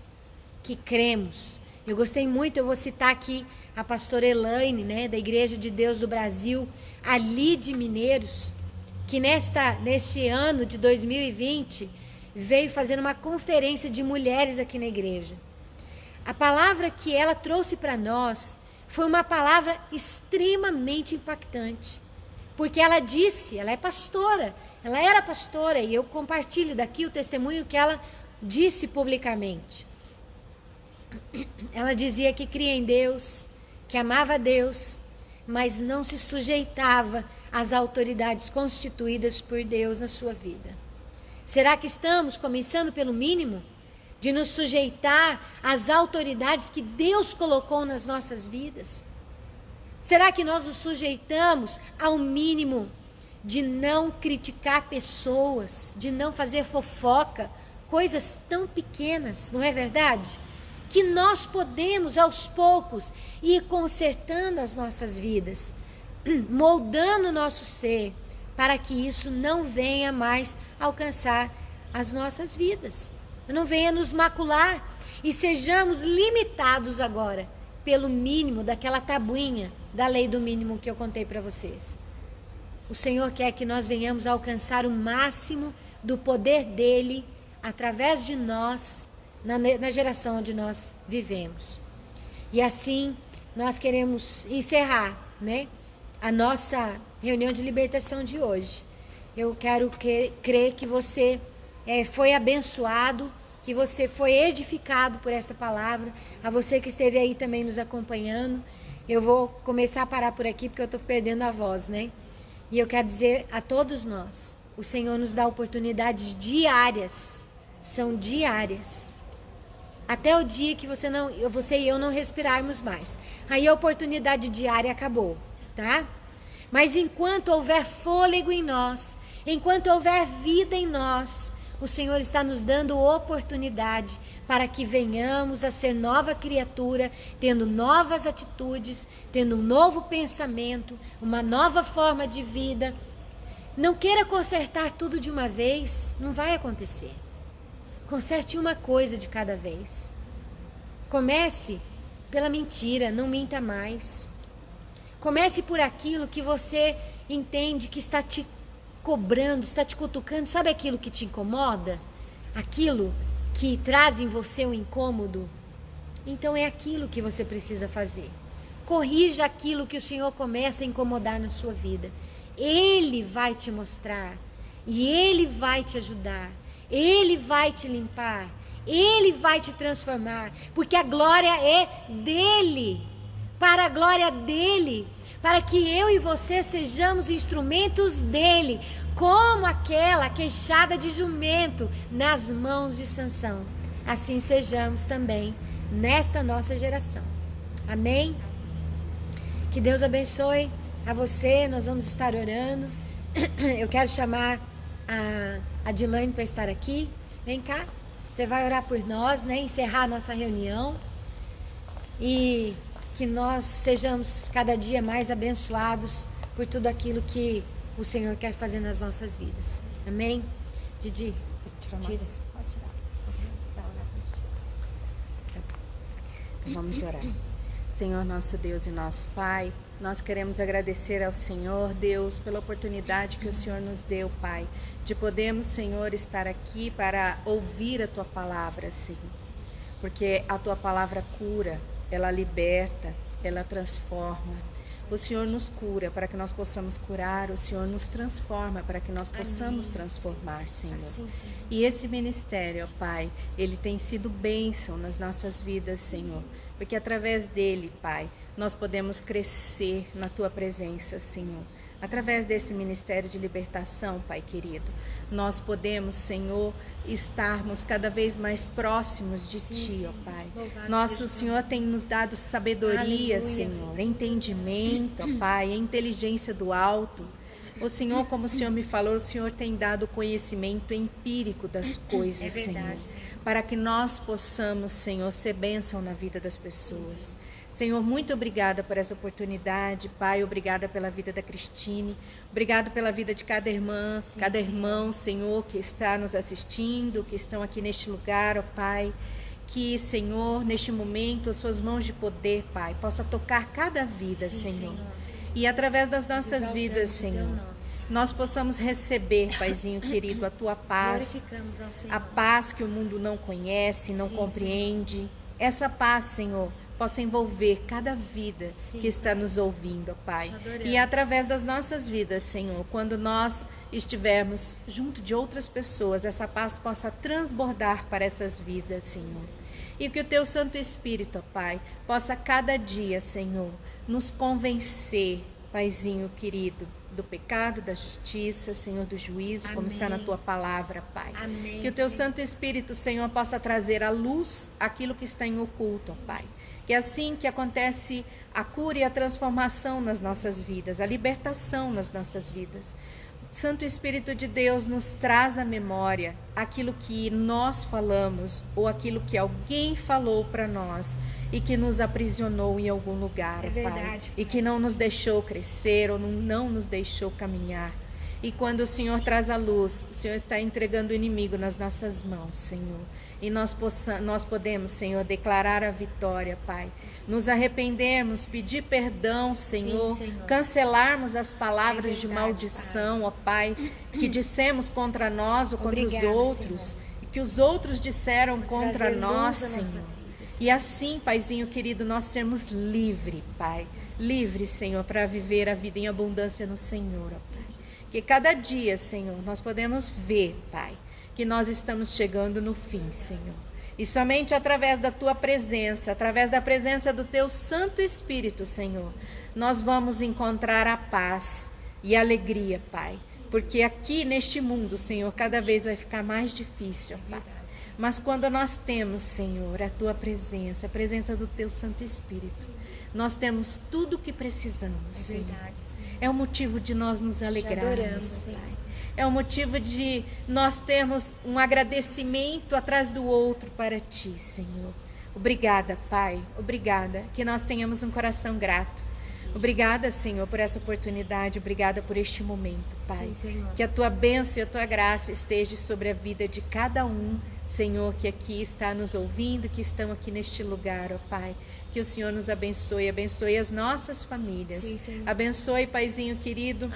que cremos. Eu gostei muito, eu vou citar aqui a pastora Elaine, né, da Igreja de Deus do Brasil, ali de Mineiros, que neste ano de 2020 veio fazer uma conferência de mulheres aqui na igreja. A palavra que ela trouxe para nós foi uma palavra extremamente impactante, porque ela disse, ela é pastora, ela era pastora, e eu compartilho daqui o testemunho que ela disse publicamente. Ela dizia que cria em Deus, que amava a Deus, mas não se sujeitava às autoridades constituídas por Deus na sua vida. Será que estamos começando pelo mínimo? De nos sujeitar às autoridades que Deus colocou nas nossas vidas? Será que nós nos sujeitamos ao mínimo de não criticar pessoas, de não fazer fofoca, coisas tão pequenas, não é verdade? Que nós podemos, aos poucos, ir consertando as nossas vidas, moldando o nosso ser, para que isso não venha mais alcançar as nossas vidas, não venha nos macular e sejamos limitados agora pelo mínimo daquela tabuinha da lei do mínimo que eu contei para vocês. O Senhor quer que nós venhamos a alcançar o máximo do poder dele através de nós, na geração onde nós vivemos. E assim nós queremos encerrar, né, a nossa reunião de libertação de hoje. Eu quero crer que você foi abençoado, que você foi edificado por essa palavra. A você que esteve aí também nos acompanhando. Eu vou começar a parar por aqui porque eu estou perdendo a voz, né? E eu quero dizer a todos nós, o Senhor nos dá oportunidades diárias, são diárias. Até o dia que você e eu não respirarmos mais. Aí a oportunidade diária acabou, tá? Mas enquanto houver fôlego em nós, enquanto houver vida em nós, o Senhor está nos dando oportunidade para que venhamos a ser nova criatura, tendo novas atitudes, tendo um novo pensamento, uma nova forma de vida. Não queira consertar tudo de uma vez, não vai acontecer. Conserte uma coisa de cada vez. Comece pela mentira, não minta mais. Comece por aquilo que você entende que está te cobrando, está te cutucando. Sabe aquilo que te incomoda? Aquilo que traz em você um incômodo? Então é aquilo que você precisa fazer. Corrija aquilo que o Senhor começa a incomodar na sua vida. Ele vai te mostrar e Ele vai te ajudar. Ele vai te limpar. Ele vai te transformar. Porque a glória é dEle. Para a glória dEle. Para que eu e você sejamos instrumentos dEle. Como aquela queixada de jumento nas mãos de Sansão. Assim sejamos também nesta nossa geração. Amém? Que Deus abençoe a você. Nós vamos estar orando. Eu quero chamar a Dilane para estar aqui. Vem cá. Você vai orar por nós, né? Encerrar a nossa reunião. E que nós sejamos cada dia mais abençoados por tudo aquilo que o Senhor quer fazer nas nossas vidas. Amém? Didi, tira. Pode tirar. Então vamos orar. Senhor nosso Deus e nosso Pai, nós queremos agradecer ao Senhor, Deus, pela oportunidade que o Senhor nos deu, Pai, de podermos, Senhor, estar aqui para ouvir a Tua palavra, Senhor. Porque a Tua palavra cura, ela liberta, ela transforma. O Senhor nos cura para que nós possamos curar. O Senhor nos transforma para que nós possamos transformar, Senhor. Assim, Senhor. E esse ministério, ó Pai, ele tem sido bênção nas nossas vidas, Senhor. Porque através dele, Pai, nós podemos crescer na Tua presença, Senhor. Através desse ministério de libertação, Pai querido, nós podemos, Senhor, estarmos cada vez mais próximos de Ti, ó Pai. O Senhor tem nos dado sabedoria, Senhor, entendimento, ó Pai, a inteligência do alto. O Senhor, como o Senhor me falou, o Senhor tem dado conhecimento empírico das coisas, Senhor, para que nós possamos, Senhor, ser bênção na vida das pessoas. Senhor, muito obrigada por essa oportunidade, Pai, obrigada pela vida da Cristine, obrigado pela vida de cada irmã, cada irmão, Senhor, que está nos assistindo, que estão aqui neste lugar, ó Pai, que, Senhor, neste momento, as suas mãos de poder, Pai, possa tocar cada vida, Senhor, e através das nossas vidas, Senhor, nós possamos receber, Paizinho querido, a Tua paz, a paz que o mundo não conhece, não compreende, essa paz, Senhor, possa envolver cada vida que está nos ouvindo, Pai. E através das nossas vidas, Senhor, quando nós estivermos junto de outras pessoas, essa paz possa transbordar para essas vidas, Senhor. E que o Teu Santo Espírito, Pai, possa cada dia, Senhor, nos convencer, Paizinho querido, do pecado, da justiça, Senhor, do juízo, como está na Tua palavra, Pai. Que o Teu Santo Espírito, Senhor, possa trazer à luz aquilo que está em oculto, Pai. Que assim que acontece a cura e a transformação nas nossas vidas, a libertação nas nossas vidas, Santo Espírito de Deus nos traz à memória aquilo que nós falamos ou aquilo que alguém falou para nós e que nos aprisionou em algum lugar, Pai, e que não nos deixou crescer ou não nos deixou caminhar. E quando o Senhor traz a luz, o Senhor está entregando o inimigo nas nossas mãos, Senhor. E nós podemos, Senhor, declarar a vitória, Pai. Nos arrependermos, pedir perdão, Senhor. Cancelarmos as palavras de maldição, Pai. Ó Pai, que dissemos contra nós ou contra os outros. Senhor. E que os outros disseram contra nós, Senhor. E assim, Paizinho querido, nós sermos livres, Pai. Livres, Senhor, para viver a vida em abundância no Senhor, ó Pai. Que cada dia, Senhor, nós podemos ver, Pai, que nós estamos chegando no fim, Senhor. E somente através da Tua presença, através da presença do Teu Santo Espírito, Senhor, nós vamos encontrar a paz e a alegria, Pai. Porque aqui neste mundo, Senhor, cada vez vai ficar mais difícil, Pai. Mas quando nós temos, Senhor, a Tua presença, a presença do Teu Santo Espírito, nós temos tudo o que precisamos, Senhor. É o motivo de nós nos alegrarmos, Pai. É o motivo de nós termos um agradecimento atrás do outro para Ti, Senhor. Obrigada, Pai. Obrigada. Que nós tenhamos um coração grato. Obrigada, Senhor, por essa oportunidade. Obrigada por este momento, Pai. Que a Tua bênção e a Tua graça esteja sobre a vida de cada um, Senhor, que aqui está nos ouvindo, que estão aqui neste lugar, ó Pai. Que o Senhor nos abençoe, abençoe as nossas famílias. Abençoe, Paizinho querido,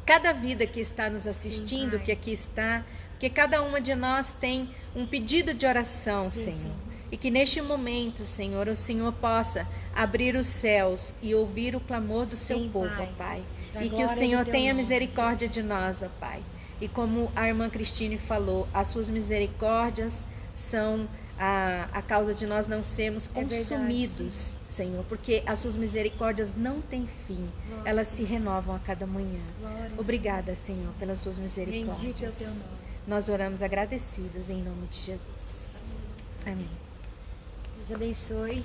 cada vida que está nos assistindo, que aqui está, que cada uma de nós tem um pedido de oração, Senhor. E que neste momento, Senhor, o Senhor possa abrir os céus e ouvir o clamor do Seu povo, ó Pai. E que o Senhor tenha misericórdia de nós, ó Pai. E como a irmã Cristine falou, as Suas misericórdias são a causa de nós não sermos consumidos, Senhor, porque as Suas misericórdias não têm fim, elas se renovam a cada manhã. Obrigada, Senhor, pelas Suas misericórdias. Bendito é o Teu nome. Nós oramos agradecidos em nome de Jesus. Amém. Deus abençoe.